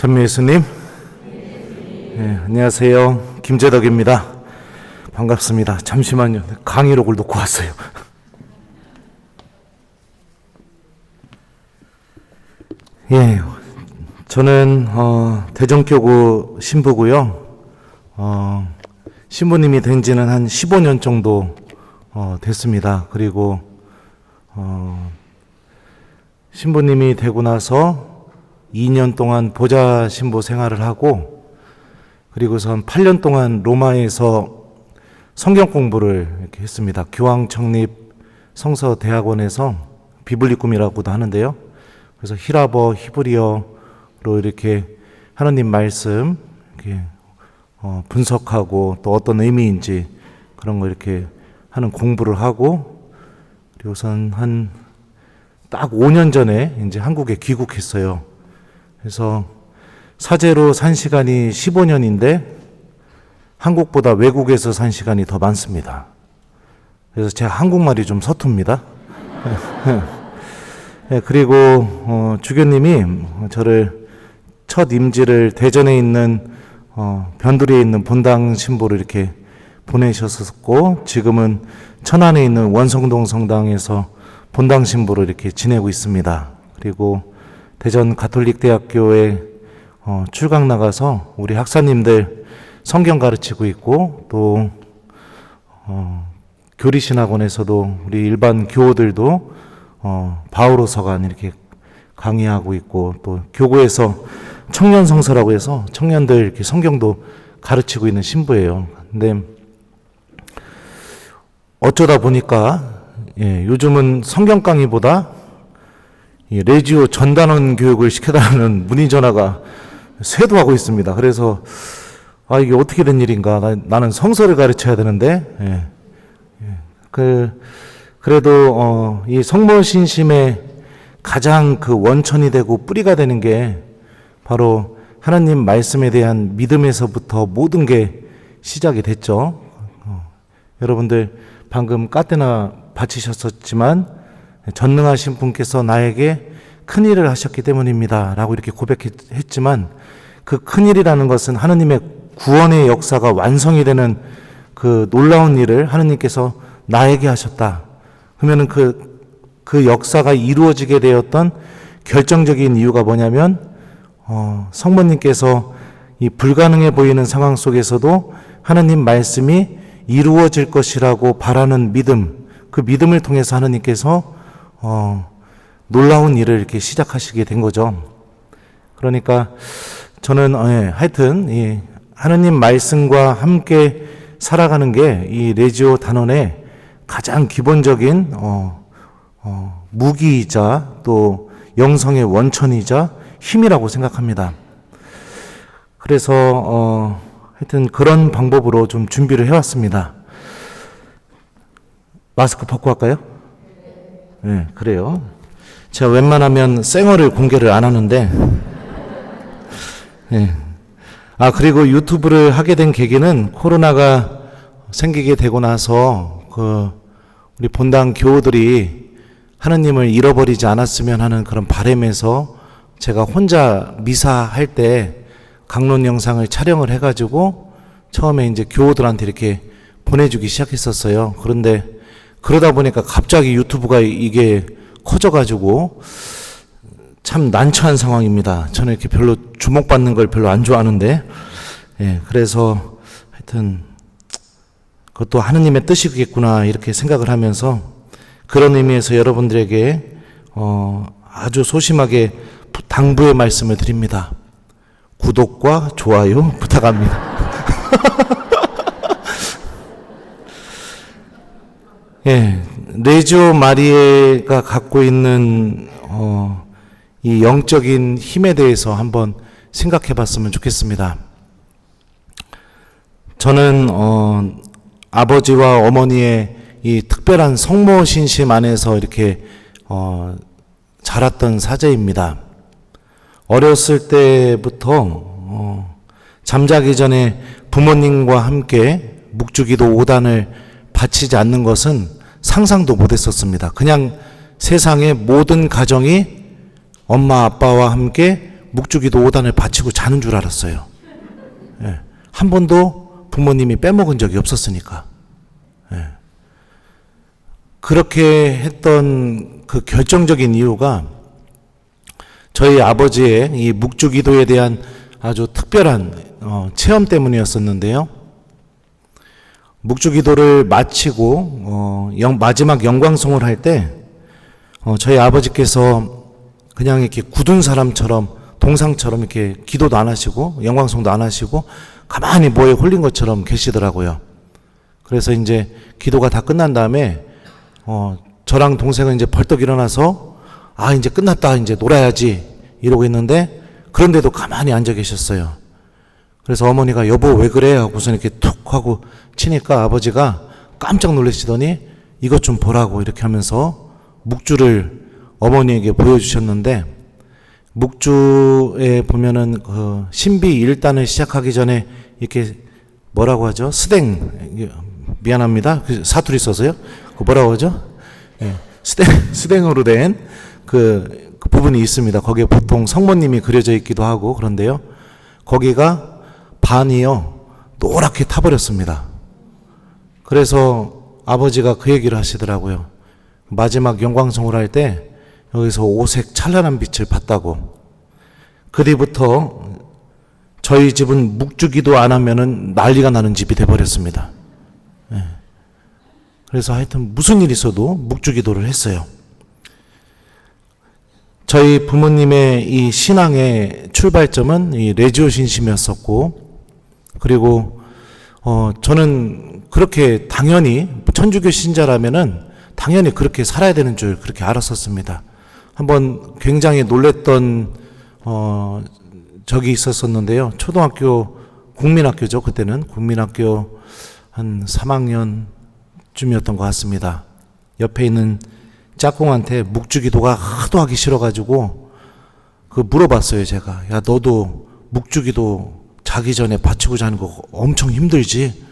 찬미 예수님. 네, 안녕하세요. 김재덕입니다. 반갑습니다. 잠시만요. 강의록을 놓고 왔어요. 예, 저는 대전교구 신부고요. 신부님이 된 지는 한 15년 정도 됐습니다. 그리고 신부님이 되고 나서 2년 동안 보좌 신부 생활을 하고, 그리고선 8년 동안 로마에서 성경 공부를 이렇게 했습니다. 교황 창립 성서대학원에서 비블리쿰이라고도 하는데요. 그래서 히라버, 히브리어로 이렇게 하나님 말씀 이렇게 분석하고 또 어떤 의미인지 그런 거 이렇게 하는 공부를 하고, 그리고선 한 딱 5년 전에 이제 한국에 귀국했어요. 그래서 사제로 산 시간이 15년인데 한국보다 외국에서 산 시간이 더 많습니다. 그래서 제가 한국말이 좀 서툽니다. 그리고 주교님이 저를 첫 임지를 대전에 있는 변두리에 있는 본당 신부를 이렇게 보내셨었고, 지금은 천안에 있는 원성동 성당에서 본당 신부를 이렇게 지내고 있습니다. 그리고 대전 가톨릭대학교에 출강 나가서 우리 학사님들 성경 가르치고 있고, 또 교리신학원에서도 우리 일반 교우들도 바오로서관 이렇게 강의하고 있고, 또 교구에서 청년 성서라고 해서 청년들 이렇게 성경도 가르치고 있는 신부예요. 근데 어쩌다 보니까 요즘은 성경 강의보다 레지오 전단원 교육을 시켜달라는 문의 전화가 쇄도하고 있습니다. 그래서 이게 어떻게 된 일인가? 나는 성서를 가르쳐야 되는데, 그래도 이 성모신심의 가장 그 원천이 되고 뿌리가 되는 게 바로 하나님 말씀에 대한 믿음에서부터 모든 게 시작이 됐죠. 여러분들 방금 까테나 바치셨었지만 전능하신 분께서 나에게 큰 일을 하셨기 때문입니다 라고 이렇게 고백했지만, 그 큰 일이라는 것은 하나님의 구원의 역사가 완성이 되는 그 놀라운 일을 하나님께서 나에게 하셨다. 그러면은 그 역사가 이루어지게 되었던 결정적인 이유가 뭐냐면, 성모님께서 이 불가능해 보이는 상황 속에서도 하나님 말씀이 이루어질 것이라고 바라는 믿음, 그 믿음을 통해서 하나님께서 놀라운 일을 이렇게 시작하시게 된 거죠. 그러니까 저는 하여튼 이 하나님 말씀과 함께 살아가는 게 이 레지오 단원의 가장 기본적인 무기이자 또 영성의 원천이자 힘이라고 생각합니다. 그래서 하여튼 그런 방법으로 좀 준비를 해왔습니다. 마스크 벗고 할까요? 네, 그래요. 제가 웬만하면 쌩얼을 공개를 안 하는데, 그리고 유튜브를 하게 된 계기는 코로나가 생기게 되고 나서 우리 본당 교우들이 하나님을 잃어버리지 않았으면 하는 그런 바람에서 제가 혼자 미사할 때 강론 영상을 촬영을 해가지고 처음에 이제 교우들한테 이렇게 보내주기 시작했었어요. 그런데 그러다 보니까 갑자기 유튜브가 이게 커져가지고 참 난처한 상황입니다. 저는 이렇게 별로 주목받는 걸 별로 안 좋아하는데, 그래서 하여튼 그것도 하느님의 뜻이겠구나 이렇게 생각을 하면서, 그런 의미에서 여러분들에게 아주 소심하게 당부의 말씀을 드립니다. 구독과 좋아요 부탁합니다. 레지오 마리에가 갖고 있는 이 영적인 힘에 대해서 한번 생각해 봤으면 좋겠습니다. 저는 아버지와 어머니의 이 특별한 성모 신심 안에서 이렇게 자랐던 사제입니다. 어렸을 때부터 잠자기 전에 부모님과 함께 묵주기도 5단을 바치지 않는 것은 상상도 못했었습니다. 그냥 세상의 모든 가정이 엄마 아빠와 함께 묵주기도 5단을 바치고 자는 줄 알았어요. 예. 한 번도 부모님이 빼먹은 적이 없었으니까. 예. 그렇게 했던 그 결정적인 이유가 저희 아버지의 이 묵주기도에 대한 아주 특별한 체험 때문이었었는데요. 묵주기도를 마치고 마지막 영광송을 할 때 저희 아버지께서 그냥 이렇게 굳은 사람처럼 동상처럼 이렇게 기도도 안 하시고 영광송도 안 하시고 가만히 뭐에 홀린 것처럼 계시더라고요. 그래서 이제 기도가 다 끝난 다음에 저랑 동생은 이제 벌떡 일어나서 이제 끝났다, 이제 놀아야지 이러고 있는데 그런데도 가만히 앉아 계셨어요. 그래서 어머니가 여보 왜 그래 하고서 이렇게 툭 하고 치니까 아버지가 깜짝 놀라시더니 이것 좀 보라고 이렇게 하면서 묵주를 어머니에게 보여주셨는데, 묵주에 보면은 그 신비 1단을 시작하기 전에 이렇게 뭐라고 하죠? 스댕, 미안합니다. 사투리 써서요. 그 뭐라고 하죠? 예, 스댕으로 된 그 부분이 있습니다. 거기에 보통 성모님이 그려져 있기도 하고 그런데요. 거기가 반이요 노랗게 타버렸습니다. 그래서 아버지가 그 얘기를 하시더라고요. 마지막 영광송을 할 때 여기서 오색 찬란한 빛을 봤다고. 그 뒤부터 저희 집은 묵주기도 안 하면은 난리가 나는 집이 돼버렸습니다. 예. 그래서 하여튼 무슨 일이 있어도 묵주기도를 했어요. 저희 부모님의 이 신앙의 출발점은 이 레지오 신심이었었고, 그리고 저는 그렇게 당연히 천주교 신자라면은 당연히 그렇게 살아야 되는 줄 그렇게 알았었습니다. 한번 굉장히 놀랬던 적이 있었었는데요. 초등학교 국민학교죠. 그때는 국민학교 한 3학년쯤이었던 것 같습니다. 옆에 있는 짝꿍한테 묵주기도가 하도 하기 싫어가지고 물어봤어요. 제가 야 너도 묵주기도 자기 전에 바치고 자는 거 엄청 힘들지?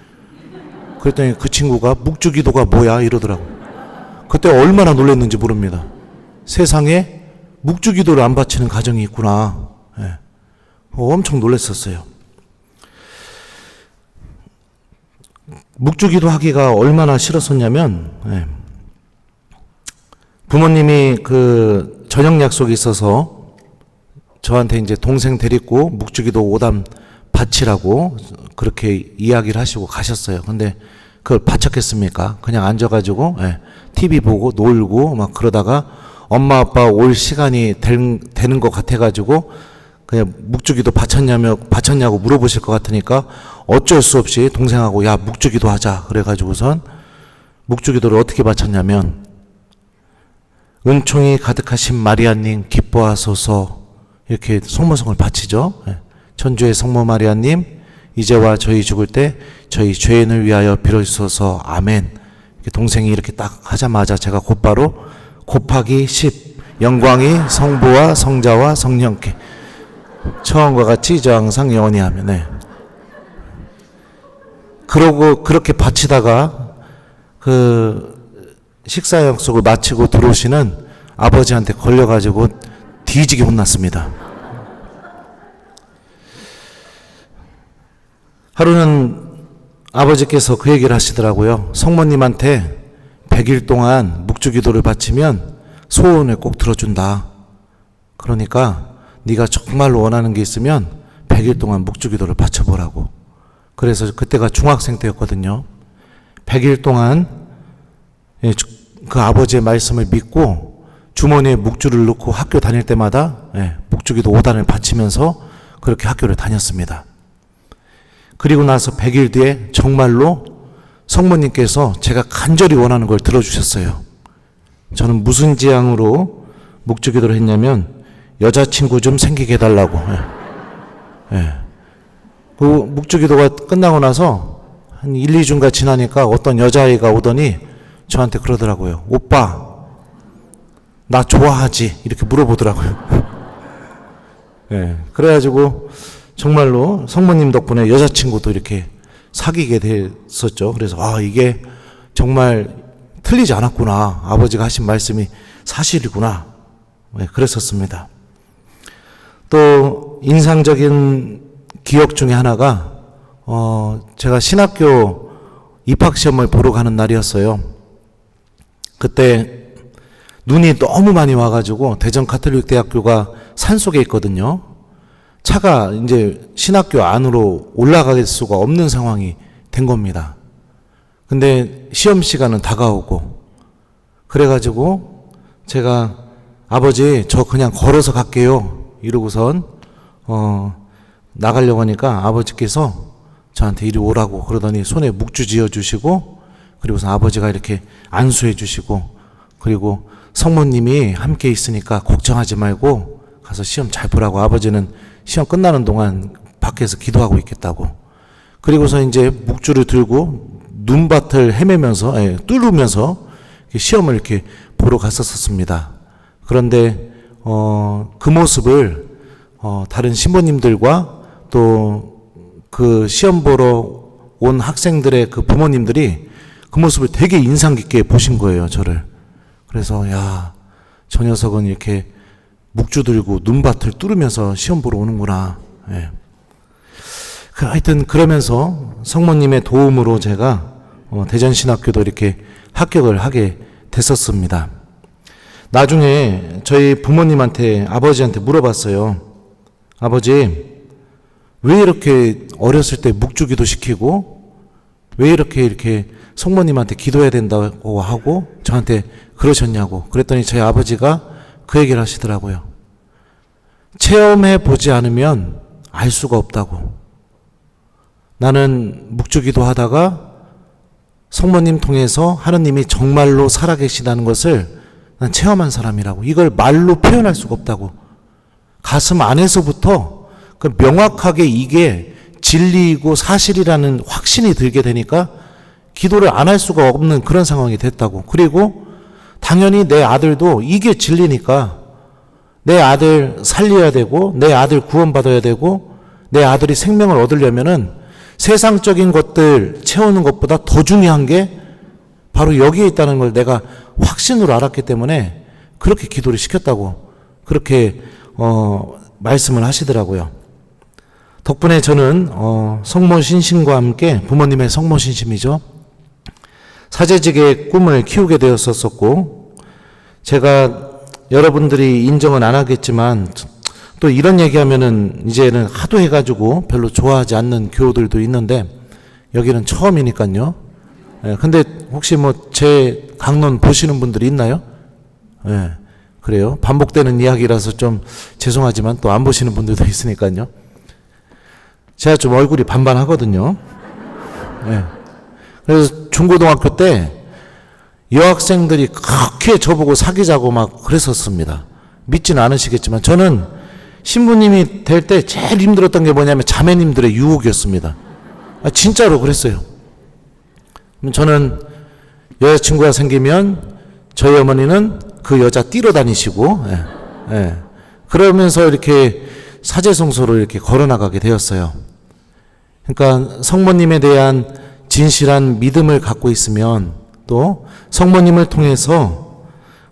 그랬더니 그 친구가 묵주기도가 뭐야 이러더라고요. 그때 얼마나 놀랐는지 모릅니다. 세상에 묵주기도를 안 바치는 가정이 있구나. 예. 엄청 놀랐었어요. 묵주기도 하기가 얼마나 싫었었냐면, 예. 부모님이 그 저녁 약속이 있어서 저한테 이제 동생 데리고 묵주기도 5단 바치라고 그렇게 이야기를 하시고 가셨어요. 근데 그걸 바쳤겠습니까? 그냥 앉아가지고 TV 보고 놀고 막 그러다가 엄마 아빠 올 시간이 되는 것 같아가지고 그냥 묵주기도 바쳤냐고 물어보실 것 같으니까 어쩔 수 없이 동생하고 야 묵주기도 하자 그래가지고선 묵주기도를 어떻게 바쳤냐면, 은총이 가득하신 마리아님 기뻐하소서 이렇게 성모성을 바치죠. 천주의 성모 마리아님 이제와 저희 죽을 때 저희 죄인을 위하여 빌어주소서 아멘. 동생이 이렇게 딱 하자마자 제가 곧바로 곱하기 10 영광이 성부와 성자와 성령께 처음과 같이 저 항상 영원히 하면. 네. 그러고 그렇게 바치다가 그 식사 약속을 마치고 들어오시는 아버지한테 걸려가지고 뒤지게 혼났습니다. 하루는 아버지께서 그 얘기를 하시더라고요. 성모님한테 100일 동안 묵주기도를 바치면 소원을 꼭 들어준다. 그러니까 네가 정말로 원하는 게 있으면 100일 동안 묵주기도를 바쳐보라고. 그래서 그때가 중학생 때였거든요. 100일 동안 그 아버지의 말씀을 믿고 주머니에 묵주를 넣고 학교 다닐 때마다 묵주기도 5단을 바치면서 그렇게 학교를 다녔습니다. 그리고 나서 100일 뒤에 정말로 성모님께서 제가 간절히 원하는 걸 들어주셨어요. 저는 무슨 지향으로 묵주기도를 했냐면 여자친구 좀 생기게 해달라고. 그 묵주기도가 끝나고 나서 한 1, 2주가 지나니까 어떤 여자아이가 오더니 저한테 그러더라고요. 오빠 나 좋아하지? 이렇게 물어보더라고요. 그래가지고 정말로 성모님 덕분에 여자친구도 이렇게 사귀게 됐었죠. 그래서 이게 정말 틀리지 않았구나. 아버지가 하신 말씀이 사실이구나. 그랬었습니다. 또 인상적인 기억 중에 하나가 제가 신학교 입학시험을 보러 가는 날이었어요. 그때 눈이 너무 많이 와가지고 대전 가톨릭대학교가 산속에 있거든요. 차가 이제 신학교 안으로 올라갈 수가 없는 상황이 된 겁니다. 근데 시험 시간은 다가오고 그래가지고 제가 아버지 저 그냥 걸어서 갈게요 이러고선 나가려고 하니까 아버지께서 저한테 이리 오라고 그러더니 손에 묵주 지어 주시고 그리고서 아버지가 이렇게 안수해 주시고 그리고 성모님이 함께 있으니까 걱정하지 말고 가서 시험 잘 보라고 아버지는 시험 끝나는 동안 밖에서 기도하고 있겠다고 그리고서 이제 묵주를 들고 눈밭을 헤매면서 뚫으면서 시험을 이렇게 보러 갔었습니다. 그런데 그 모습을 다른 신부님들과 또 그 시험 보러 온 학생들의 그 부모님들이 그 모습을 되게 인상 깊게 보신 거예요, 저를. 그래서 야, 저 녀석은 이렇게 묵주 들고 눈밭을 뚫으면서 시험 보러 오는구나. 예. 하여튼 그러면서 성모님의 도움으로 제가 대전신학교도 이렇게 합격을 하게 됐었습니다. 나중에 저희 부모님한테 아버지한테 물어봤어요. 아버지 왜 이렇게 어렸을 때 묵주기도 시키고 왜 이렇게 성모님한테 기도해야 된다고 하고 저한테 그러셨냐고. 그랬더니 저희 아버지가 그 얘기를 하시더라고요. 체험해 보지 않으면 알 수가 없다고. 나는 묵주기도 하다가 성모님 통해서 하느님이 정말로 살아계시다는 것을 난 체험한 사람이라고. 이걸 말로 표현할 수가 없다고. 가슴 안에서부터 그 명확하게 이게 진리이고 사실이라는 확신이 들게 되니까 기도를 안 할 수가 없는 그런 상황이 됐다고. 그리고 당연히 내 아들도 이게 진리니까 내 아들 살려야 되고 내 아들 구원받아야 되고 내 아들이 생명을 얻으려면은 세상적인 것들 채우는 것보다 더 중요한 게 바로 여기에 있다는 걸 내가 확신으로 알았기 때문에 그렇게 기도를 시켰다고 그렇게 말씀을 하시더라고요. 덕분에 저는 성모신심과 함께 부모님의 성모신심이죠. 사제직의 꿈을 키우게 되었었고 제가 여러분들이 인정은 안 하겠지만 또 이런 얘기하면은 이제는 하도 해가지고 별로 좋아하지 않는 교우들도 있는데 여기는 처음이니까요. 근데 혹시 뭐 제 강론 보시는 분들이 있나요? 예, 그래요. 반복되는 이야기라서 좀 죄송하지만 또 안 보시는 분들도 있으니까요. 제가 좀 얼굴이 반반하거든요. 예. 그래서 중고등학교 때 여학생들이 그렇게 저보고 사귀자고 막 그랬었습니다. 믿지는 않으시겠지만 저는 신부님이 될 때 제일 힘들었던 게 뭐냐면 자매님들의 유혹이었습니다. 진짜로 그랬어요. 저는 여자친구가 생기면 저희 어머니는 그 여자 뛰러 다니시고 그러면서 이렇게 사제성소를 이렇게 걸어나가게 되었어요. 그러니까 성모님에 대한 진실한 믿음을 갖고 있으면 또 성모님을 통해서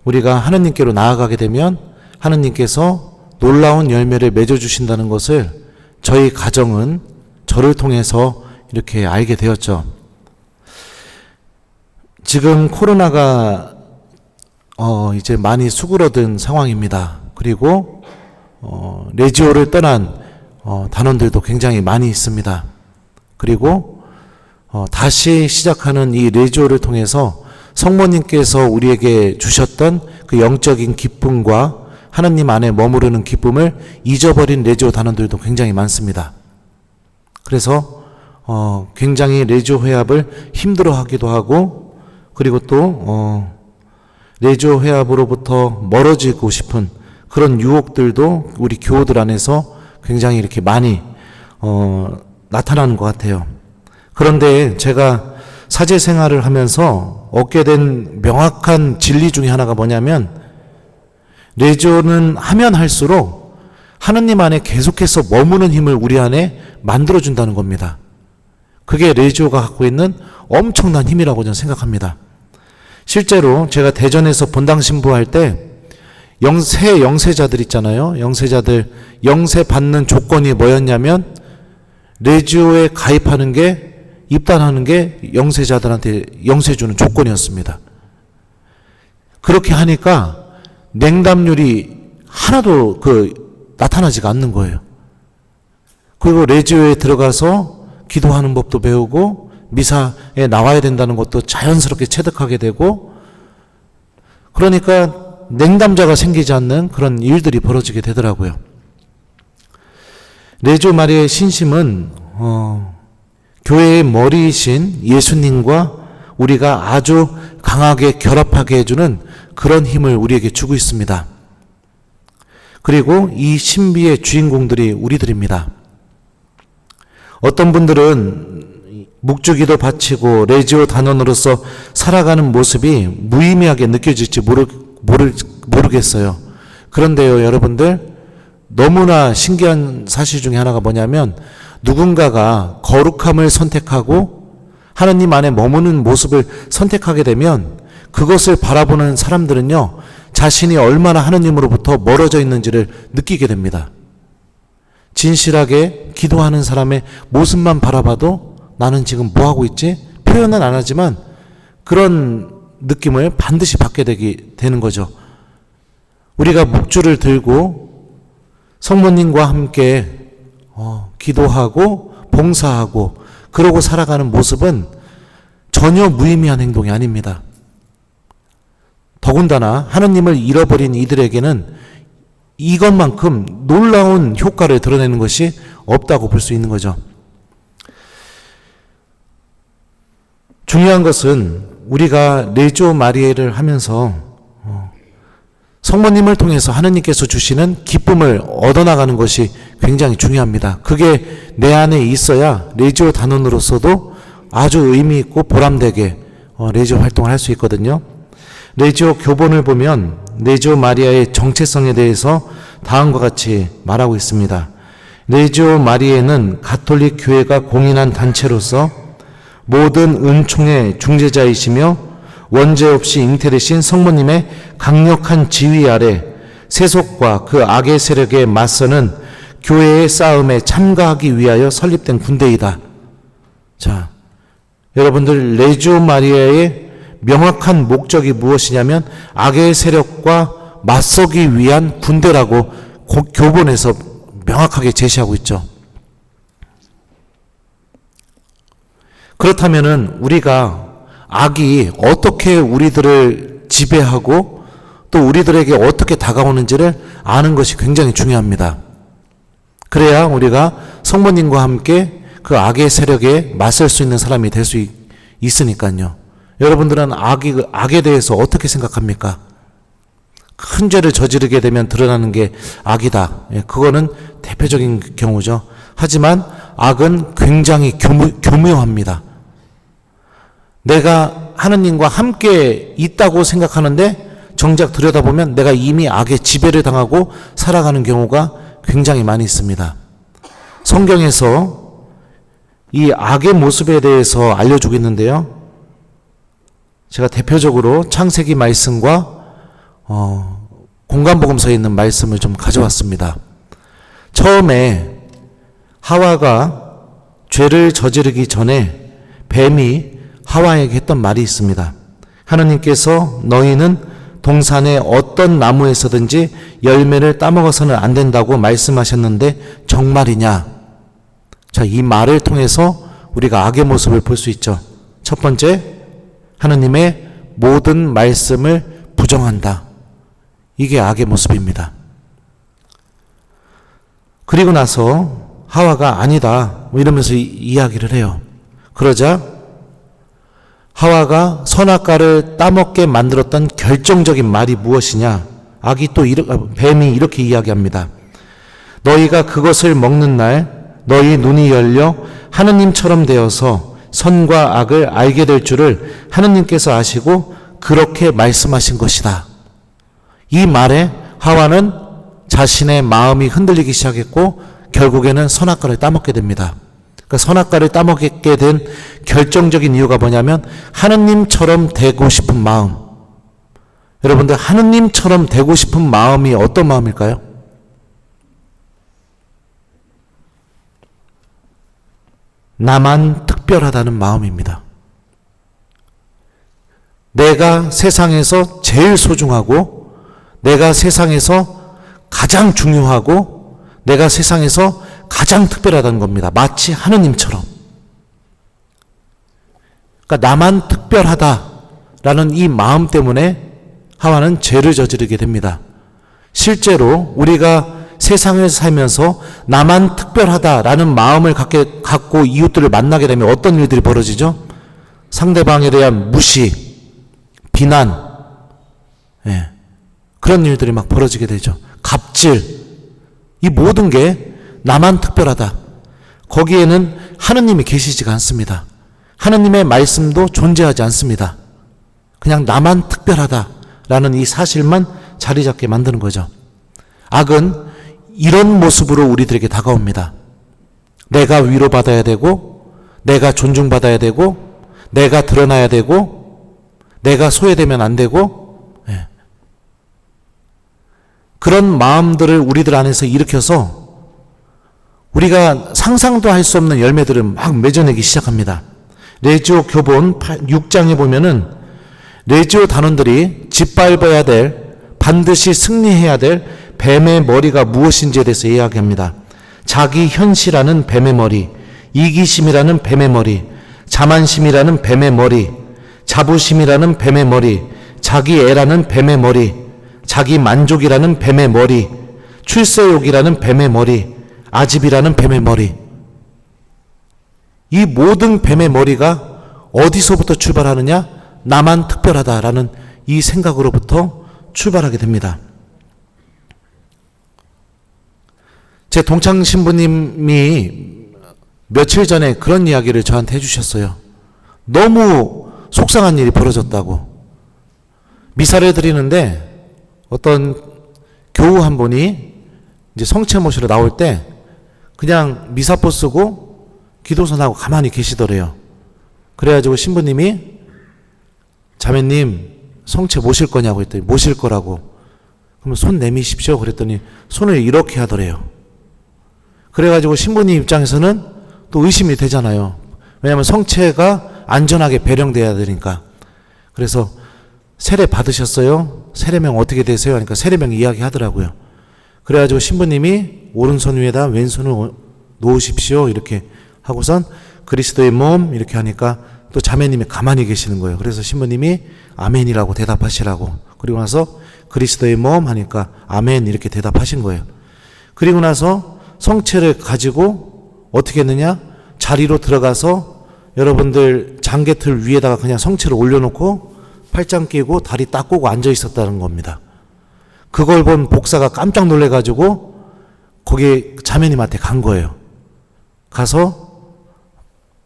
우리가 하느님께로 나아가게 되면 하느님께서 놀라운 열매를 맺어주신다는 것을 저희 가정은 저를 통해서 이렇게 알게 되었죠. 지금 코로나가 이제 많이 수그러든 상황입니다. 그리고 레지오를 떠난 단원들도 굉장히 많이 있습니다. 그리고 다시 시작하는 이 레지오를 통해서 성모님께서 우리에게 주셨던 그 영적인 기쁨과 하나님 안에 머무르는 기쁨을 잊어버린 레지오 단원들도 굉장히 많습니다. 그래서 굉장히 레지오 회합을 힘들어하기도 하고 그리고 또 레지오 회합으로부터 멀어지고 싶은 그런 유혹들도 우리 교우들 안에서 굉장히 이렇게 많이 나타나는 것 같아요. 그런데 제가 사제 생활을 하면서 얻게 된 명확한 진리 중에 하나가 뭐냐면 레지오는 하면 할수록 하느님 안에 계속해서 머무는 힘을 우리 안에 만들어준다는 겁니다. 그게 레지오가 갖고 있는 엄청난 힘이라고 저는 생각합니다. 실제로 제가 대전에서 본당 신부할 때 새 영세자들 있잖아요. 영세자들, 영세 받는 조건이 뭐였냐면, 레지오에 가입하는 게, 입단하는 게 영세자들한테 영세 주는 조건이었습니다. 그렇게 하니까 냉담률이 하나도 나타나지가 않는 거예요. 그리고 레지오에 들어가서 기도하는 법도 배우고 미사에 나와야 된다는 것도 자연스럽게 체득하게 되고, 그러니까 냉담자가 생기지 않는 그런 일들이 벌어지게 되더라고요. 레지오 마리아의 신심은 교회의 머리이신 예수님과 우리가 아주 강하게 결합하게 해주는 그런 힘을 우리에게 주고 있습니다. 그리고 이 신비의 주인공들이 우리들입니다. 어떤 분들은 묵주기도 바치고 레지오 단원으로서 살아가는 모습이 무의미하게 느껴질지 모르겠어요. 그런데요, 여러분들, 너무나 신기한 사실 중에 하나가 뭐냐면, 누군가가 거룩함을 선택하고 하나님 안에 머무는 모습을 선택하게 되면 그것을 바라보는 사람들은요, 자신이 얼마나 하나님으로부터 멀어져 있는지를 느끼게 됩니다. 진실하게 기도하는 사람의 모습만 바라봐도 나는 지금 뭐 하고 있지? 표현은 안 하지만 그런 느낌을 반드시 받게 되는 거죠. 우리가 묵주를 들고 성모님과 함께 기도하고 봉사하고 그러고 살아가는 모습은 전혀 무의미한 행동이 아닙니다. 더군다나 하느님을 잃어버린 이들에게는 이것만큼 놀라운 효과를 드러내는 것이 없다고 볼 수 있는 거죠. 중요한 것은 우리가 레지오 마리아를 하면서 성모님을 통해서 하느님께서 주시는 기쁨을 얻어나가는 것이 굉장히 중요합니다. 그게 내 안에 있어야 레지오 단원으로서도 아주 의미 있고 보람되게 레지오 활동을 할 수 있거든요. 레지오 교본을 보면 레지오 마리아의 정체성에 대해서 다음과 같이 말하고 있습니다. 레지오 마리아는 가톨릭 교회가 공인한 단체로서 모든 은총의 중재자이시며 원죄 없이 잉태되신 성모님의 강력한 지휘 아래 세속과 그 악의 세력에 맞서는 교회의 싸움에 참가하기 위하여 설립된 군대이다. 자, 여러분들, 레지오 마리아의 명확한 목적이 무엇이냐면 악의 세력과 맞서기 위한 군대라고 교본에서 명확하게 제시하고 있죠. 그렇다면은 우리가 악이 어떻게 우리들을 지배하고 또 우리들에게 어떻게 다가오는지를 아는 것이 굉장히 중요합니다. 그래야 우리가 성모님과 함께 그 악의 세력에 맞설 수 있는 사람이 될 수 있으니까요. 여러분들은 악에 대해서 어떻게 생각합니까? 큰 죄를 저지르게 되면 드러나는 게 악이다. 그거는 대표적인 경우죠. 하지만 악은 굉장히 교묘합니다. 내가 하느님과 함께 있다고 생각하는데 정작 들여다보면 내가 이미 악의 지배를 당하고 살아가는 경우가 굉장히 많이 있습니다. 성경에서 이 악의 모습에 대해서 알려주고 있는데요. 제가 대표적으로 창세기 말씀과 공간복음서에 있는 말씀을 좀 가져왔습니다. 처음에 하와가 죄를 저지르기 전에 뱀이 하와에게 했던 말이 있습니다. 하느님께서 너희는 동산의 어떤 나무에서든지 열매를 따먹어서는 안 된다고 말씀하셨는데 정말이냐? 자, 이 말을 통해서 우리가 악의 모습을 볼 수 있죠. 첫 번째, 하느님의 모든 말씀을 부정한다. 이게 악의 모습입니다. 그리고 나서 하와가 아니다 이러면서 이야기를 해요. 그러자 하와가 선악과를 따먹게 만들었던 결정적인 말이 무엇이냐? 뱀이 이렇게 이야기합니다. 너희가 그것을 먹는 날 너희 눈이 열려 하느님처럼 되어서 선과 악을 알게 될 줄을 하느님께서 아시고 그렇게 말씀하신 것이다. 이 말에 하와는 자신의 마음이 흔들리기 시작했고 결국에는 선악과를 따먹게 됩니다. 그러니까 선악과를 따먹게 된 결정적인 이유가 뭐냐면 하느님처럼 되고 싶은 마음. 여러분들 하느님처럼 되고 싶은 마음이 어떤 마음일까요? 나만 특별하다는 마음입니다. 내가 세상에서 제일 소중하고, 내가 세상에서 가장 중요하고, 내가 세상에서 가장 특별하다는 겁니다. 마치 하느님처럼. 그러니까 나만 특별하다라는 이 마음 때문에 하와는 죄를 저지르게 됩니다. 실제로 우리가 세상을 살면서 나만 특별하다라는 마음을 갖고 이웃들을 만나게 되면 어떤 일들이 벌어지죠? 상대방에 대한 무시, 비난, 그런 일들이 막 벌어지게 되죠. 갑질, 이 모든 게 나만 특별하다. 거기에는 하느님이 계시지가 않습니다. 하느님의 말씀도 존재하지 않습니다. 그냥 나만 특별하다라는 이 사실만 자리 잡게 만드는 거죠. 악은 이런 모습으로 우리들에게 다가옵니다. 내가 위로받아야 되고, 내가 존중받아야 되고, 내가 드러나야 되고, 내가 소외되면 안 되고, 그런 마음들을 우리들 안에서 일으켜서 우리가 상상도 할 수 없는 열매들을 막 맺어내기 시작합니다. 레지오 교본 6장에 보면은 레지오 단원들이 짓밟아야 될, 반드시 승리해야 될 뱀의 머리가 무엇인지에 대해서 이야기합니다. 자기 현시라는 뱀의 머리, 이기심이라는 뱀의 머리, 자만심이라는 뱀의 머리, 자부심이라는 뱀의 머리, 자기 애라는 뱀의 머리, 자기 만족이라는 뱀의 머리, 출세욕이라는 뱀의 머리, 아집이라는 뱀의 머리. 이 모든 뱀의 머리가 어디서부터 출발하느냐? 나만 특별하다라는 이 생각으로부터 출발하게 됩니다. 제 동창 신부님이 며칠 전에 그런 이야기를 저한테 해주셨어요. 너무 속상한 일이 벌어졌다고. 미사를 드리는데 어떤 교우 한 분이 이제 성체 모시러 나올 때 그냥 미사포 쓰고 기도선하고 가만히 계시더래요. 그래가지고 신부님이 자매님 성체 모실 거냐고 했더니 모실 거라고. 그러면 손 내미십시오 그랬더니 손을 이렇게 하더래요. 그래가지고 신부님 입장에서는 또 의심이 되잖아요. 왜냐하면 성체가 안전하게 배령돼야 되니까. 그래서 세례 받으셨어요? 세례명 어떻게 되세요? 하니까 세례명 이야기 하더라고요. 그래가지고 신부님이 오른손 위에다 왼손을 놓으십시오 이렇게 하고선 그리스도의 몸 이렇게 하니까 또 자매님이 가만히 계시는 거예요. 그래서 신부님이 아멘이라고 대답하시라고. 그리고 나서 그리스도의 몸 하니까 아멘 이렇게 대답하신 거예요. 그리고 나서 성체를 가지고 어떻게 했느냐? 자리로 들어가서 여러분들 장개틀 위에다가 그냥 성체를 올려놓고 팔짱 끼고 다리 딱 꼬고 앉아 있었다는 겁니다. 그걸 본 복사가 깜짝 놀래가지고 거기 자매님한테 간 거예요. 가서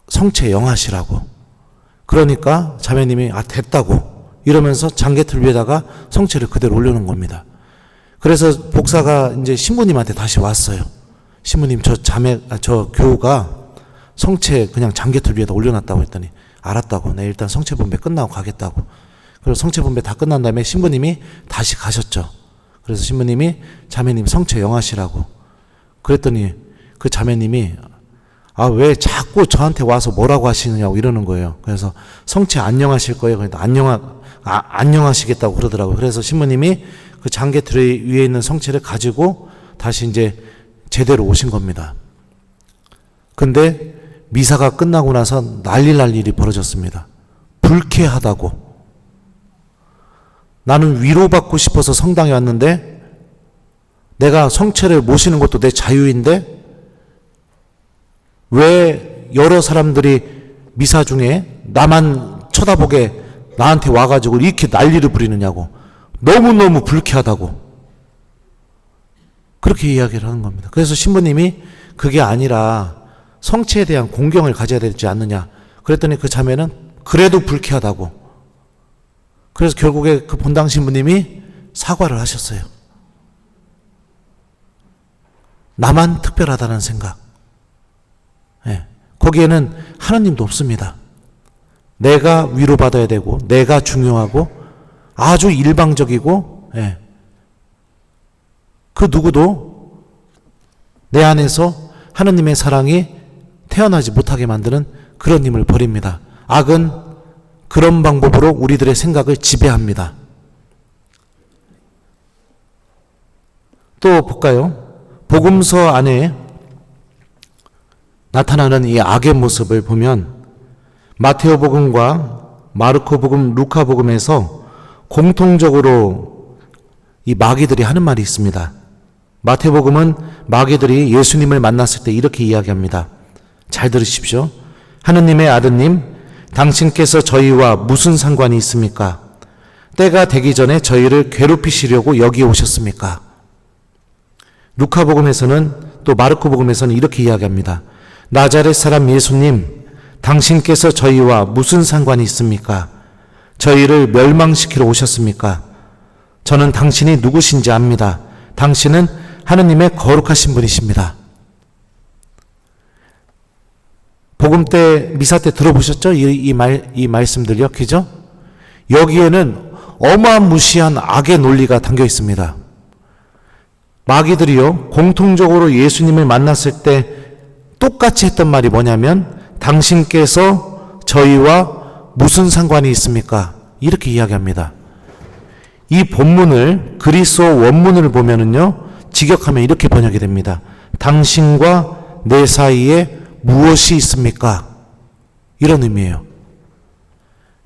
성체 영하시라고. 그러니까 자매님이 됐다고 이러면서 장개틀 위에다가 성체를 그대로 올려놓은 겁니다. 그래서 복사가 이제 신부님한테 다시 왔어요. 신부님 저 교우가 성체 그냥 장개틀 위에다 올려놨다고 했더니 알았다고. 네 일단 성체 분배 끝나고 가겠다고. 그래서 성체 분배 다 끝난 다음에 신부님이 다시 가셨죠. 그래서 신부님이 자매님 성체 영하시라고. 그랬더니 그 자매님이 왜 자꾸 저한테 와서 뭐라고 하시느냐고 이러는 거예요. 그래서 성체 안녕하실 거예요. 그러니까 안녕하시겠다고 그러더라고요. 그래서 신부님이 그 장개틀 위에 있는 성체를 가지고 다시 이제 제대로 오신 겁니다. 근데 미사가 끝나고 나서 난리 날 일이 벌어졌습니다. 불쾌하다고. 나는 위로받고 싶어서 성당에 왔는데 내가 성체를 모시는 것도 내 자유인데 왜 여러 사람들이 미사 중에 나만 쳐다보게 나한테 와가지고 이렇게 난리를 부리느냐고. 너무너무 불쾌하다고. 그렇게 이야기를 하는 겁니다. 그래서 신부님이 그게 아니라 성체에 대한 공경을 가져야 되지 않느냐. 그랬더니 그 자매는 그래도 불쾌하다고. 그래서 결국에 그 본당 신부님이 사과를 하셨어요. 나만 특별하다는 생각. 거기에는 하나님도 없습니다. 내가 위로받아야 되고 내가 중요하고 아주 일방적이고, 예. 그 누구도 내 안에서 하느님의 사랑이 태어나지 못하게 만드는 그런 힘을 버립니다. 악은 그런 방법으로 우리들의 생각을 지배합니다. 또 볼까요? 복음서 안에 나타나는 이 악의 모습을 보면 마테오복음과 마르코복음, 루카복음에서 공통적으로 이 마귀들이 하는 말이 있습니다. 마태복음은 마귀들이 예수님을 만났을 때 이렇게 이야기합니다. 잘 들으십시오. 하느님의 아드님, 당신께서 저희와 무슨 상관이 있습니까? 때가 되기 전에 저희를 괴롭히시려고 여기 오셨습니까? 루카복음에서는 또 마르코복음에서는 이렇게 이야기합니다. 나자렛 사람 예수님, 당신께서 저희와 무슨 상관이 있습니까? 저희를 멸망시키러 오셨습니까? 저는 당신이 누구신지 압니다. 당신은 하느님의 거룩하신 분이십니다. 복음 때, 미사 때 들어보셨죠? 이 말씀들요, 그죠? 여기에는 어마무시한 악의 논리가 담겨 있습니다. 마귀들이요, 공통적으로 예수님을 만났을 때 똑같이 했던 말이 뭐냐면, 당신께서 저희와 무슨 상관이 있습니까? 이렇게 이야기합니다. 이 본문을, 그리스어 원문을 보면은요, 직역하면 이렇게 번역이 됩니다. 당신과 내 사이에 무엇이 있습니까? 이런 의미예요.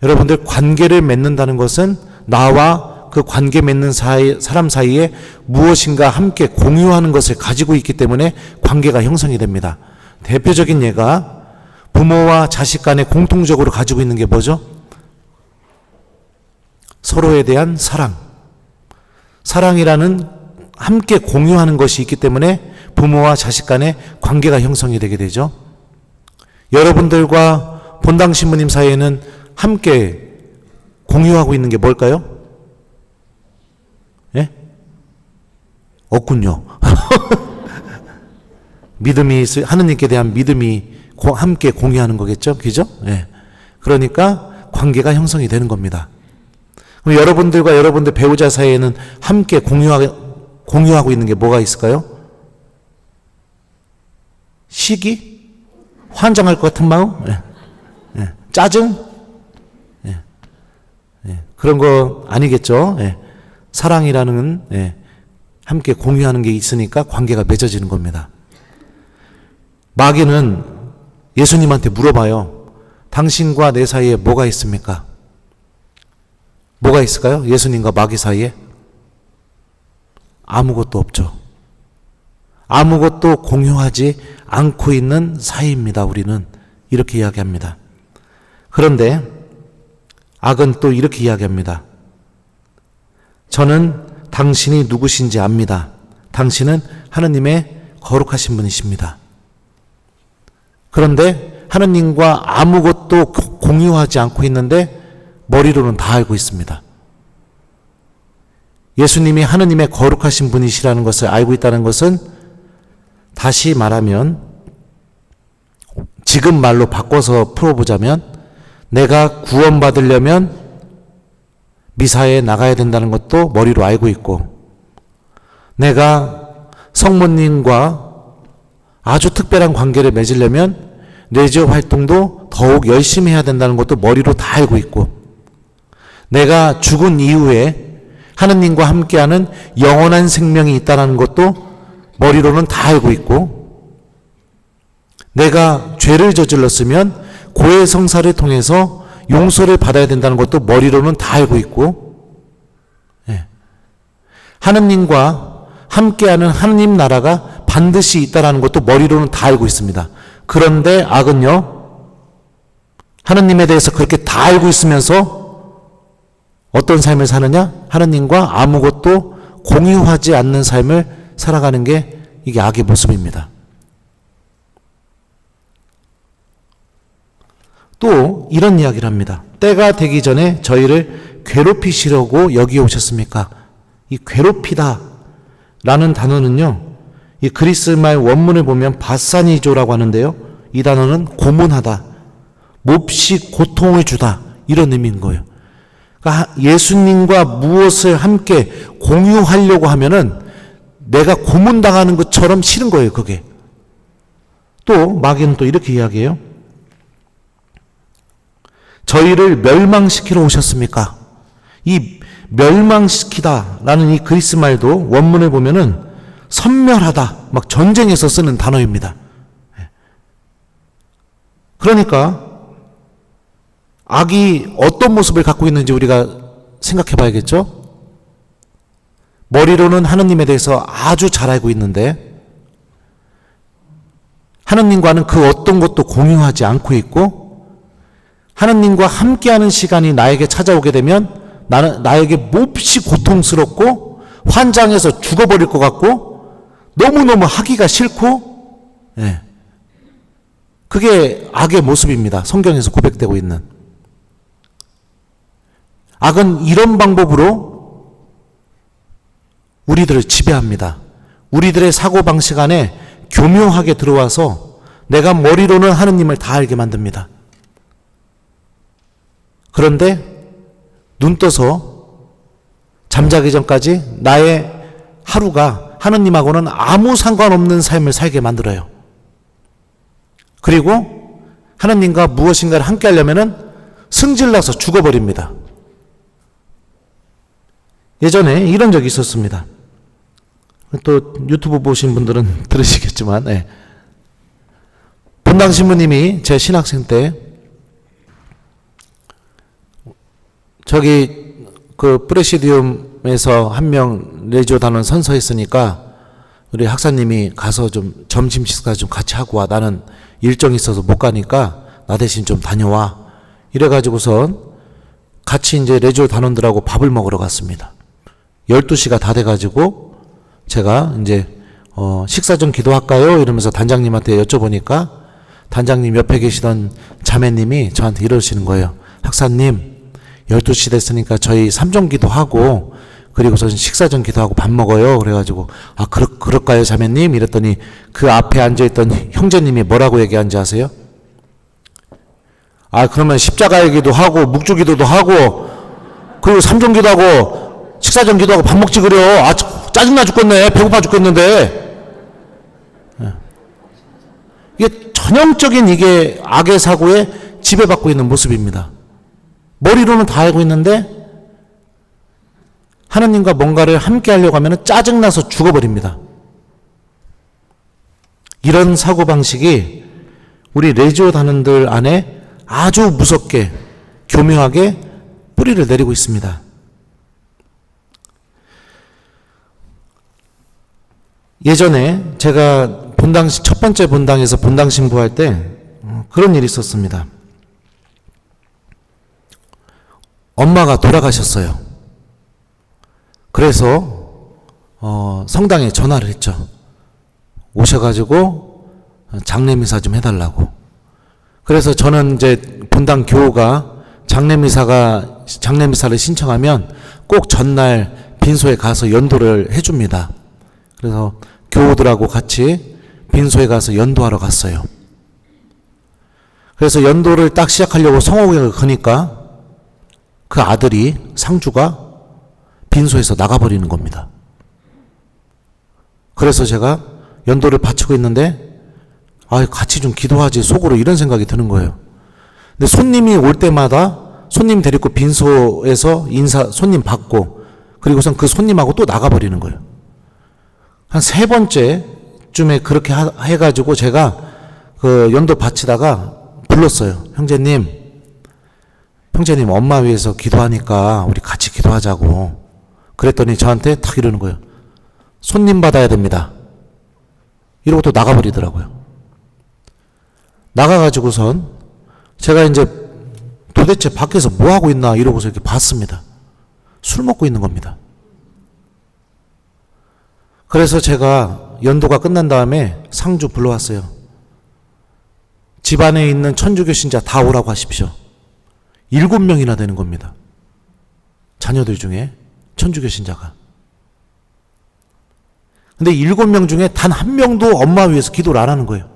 여러분들, 관계를 맺는다는 것은 나와 그 관계 맺는 사람 사이에 무엇인가 함께 공유하는 것을 가지고 있기 때문에 관계가 형성이 됩니다. 대표적인 예가 부모와 자식 간에 공통적으로 가지고 있는 게 뭐죠? 서로에 대한 사랑. 사랑이라는 함께 공유하는 것이 있기 때문에 부모와 자식 간의 관계가 형성이 되게 되죠. 여러분들과 본당 신부님 사이에는 함께 공유하고 있는 게 뭘까요? 예? 없군요. 믿음이, 하느님께 대한 믿음이 함께 공유하는 거겠죠? 그죠? 예. 그러니까 관계가 형성이 되는 겁니다. 그럼 여러분들과 여러분들 배우자 사이에는 함께 공유하고 있는 게 뭐가 있을까요? 시기? 환장할 것 같은 마음? 예. 예. 짜증? 예. 예. 그런 거 아니겠죠? 예. 사랑이라는, 예. 함께 공유하는 게 있으니까 관계가 맺어지는 겁니다. 마귀는 예수님한테 물어봐요. 당신과 내 사이에 뭐가 있습니까? 뭐가 있을까요? 예수님과 마귀 사이에? 아무것도 없죠. 아무것도 공유하지 않고 있는 사이입니다. 우리는 이렇게 이야기합니다. 그런데 악은 또 이렇게 이야기합니다. 저는 당신이 누구신지 압니다. 당신은 하느님의 거룩하신 분이십니다. 그런데 하느님과 아무것도 공유하지 않고 있는데 머리로는 다 알고 있습니다. 예수님이 하느님의 거룩하신 분이시라는 것을 알고 있다는 것은 다시 말하면 지금 말로 바꿔서 풀어보자면 내가 구원받으려면 미사에 나가야 된다는 것도 머리로 알고 있고 내가 성모님과 아주 특별한 관계를 맺으려면 뇌지어 활동도 더욱 열심히 해야 된다는 것도 머리로 다 알고 있고 내가 죽은 이후에 하느님과 함께하는 영원한 생명이 있다는 것도 머리로는 다 알고 있고 내가 죄를 저질렀으면 고해 성사를 통해서 용서를 받아야 된다는 것도 머리로는 다 알고 있고 예. 하느님과 함께하는 하느님 나라가 반드시 있다는 것도 머리로는 다 알고 있습니다. 그런데 악은요, 하느님에 대해서 그렇게 다 알고 있으면서 어떤 삶을 사느냐? 하느님과 아무것도 공유하지 않는 삶을 살아가는 게 이게 악의 모습입니다. 또 이런 이야기를 합니다. 때가 되기 전에 저희를 괴롭히시려고 여기 오셨습니까? 이 괴롭히다 라는 단어는요, 이 그리스말 원문을 보면 바사니조라고 하는데요, 이 단어는 고문하다, 몹시 고통을 주다 이런 의미인 거예요. 그러니까 예수님과 무엇을 함께 공유하려고 하면은 내가 고문당하는 것처럼 싫은 거예요, 그게. 또 마귀는 또 이렇게 이야기해요. 저희를 멸망시키러 오셨습니까? 이 멸망시키다라는 이 그리스 말도 원문을 보면은 섬멸하다, 막 전쟁에서 쓰는 단어입니다. 그러니까 악이 어떤 모습을 갖고 있는지 우리가 생각해 봐야겠죠? 머리로는 하느님에 대해서 아주 잘 알고 있는데 하느님과는 그 어떤 것도 공유하지 않고 있고, 하느님과 함께하는 시간이 나에게 찾아오게 되면 나에게 몹시 고통스럽고 환장해서 죽어버릴 것 같고 너무너무 하기가 싫고, 그게 악의 모습입니다. 성경에서 고백되고 있는. 악은 이런 방법으로 우리들을 지배합니다. 우리들의 사고방식 안에 교묘하게 들어와서 내가 머리로는 하느님을 다 알게 만듭니다. 그런데 눈 떠서 잠자기 전까지 나의 하루가 하느님하고는 아무 상관없는 삶을 살게 만들어요. 그리고 하느님과 무엇인가를 함께 하려면은 승질나서 죽어버립니다. 예전에 이런 적이 있었습니다. 또 유튜브 보신 분들은 들으시겠지만, 본당 신부님이 제 신학생 때 저기 그 프레시디움에서 한 명 레지오 단원 선서했으니까 우리 학사님이 가서 좀 점심 식사 좀 같이 하고 와. 나는 일정이 있어서 못 가니까 나 대신 좀 다녀와. 이래가지고선 같이 이제 레지오 단원들하고 밥을 먹으러 갔습니다. 12시가 다 돼가지고 제가 이제 식사 좀 기도할까요? 이러면서 단장님한테 여쭤보니까 단장님 옆에 계시던 자매님이 저한테 이러시는 거예요. 학사님, 12시 됐으니까 저희 삼종 기도하고 그리고서 식사 좀 기도하고 밥 먹어요. 그래가지고 그럴까요 자매님? 이랬더니 그 앞에 앉아있던 형제님이 뭐라고 얘기한지 아세요? 그러면 십자가 얘기도 하고 묵주 기도도 하고 그리고 삼종 기도하고 식사 좀 기도하고 밥 먹지 그래요. 짜증나 죽겠네. 배고파 죽겠는데. 이게 전형적인 이게 악의 사고에 지배받고 있는 모습입니다. 머리로는 다 알고 있는데 하나님과 뭔가를 함께 하려고 하면 짜증나서 죽어버립니다. 이런 사고방식이 우리 레지오 단원들 안에 아주 무섭게 교묘하게 뿌리를 내리고 있습니다. 예전에 제가 첫 번째 본당에서 본당 신부할 때 그런 일이 있었습니다. 엄마가 돌아가셨어요. 그래서 성당에 전화를 했죠. 오셔가지고 장례미사 좀 해달라고. 그래서 저는 이제 본당 교우가 장례미사를 신청하면 꼭 전날 빈소에 가서 연도를 해줍니다. 그래서 교우들하고 같이 빈소에 가서 연도하러 갔어요. 그래서 연도를 딱 시작하려고 성호경을 거니까 그 아들이 상주가 빈소에서 나가버리는 겁니다. 그래서 제가 연도를 바치고 있는데 같이 좀 기도하지 속으로 이런 생각이 드는 거예요. 근데 손님이 올 때마다 손님 데리고 빈소에서 손님 받고 그리고선 그 손님하고 또 나가버리는 거예요. 한 3번째쯤에 그렇게 해가지고 제가 그 연도 바치다가 불렀어요. 형제님 엄마 위해서 기도하니까 우리 같이 기도하자고. 그랬더니 저한테 탁 이러는 거예요. 손님 받아야 됩니다. 이러고 또 나가버리더라고요. 나가가지고선 제가 이제 도대체 밖에서 뭐 하고 있나 이러고서 이렇게 봤습니다. 술 먹고 있는 겁니다. 그래서 제가 연도가 끝난 다음에 상주 불러왔어요. 집안에 있는 천주교 신자 다 오라고 하십시오. 7명이나 되는 겁니다. 자녀들 중에 천주교 신자가. 근데 7명 중에 단 1명도 엄마 위해서 기도를 안 하는 거예요.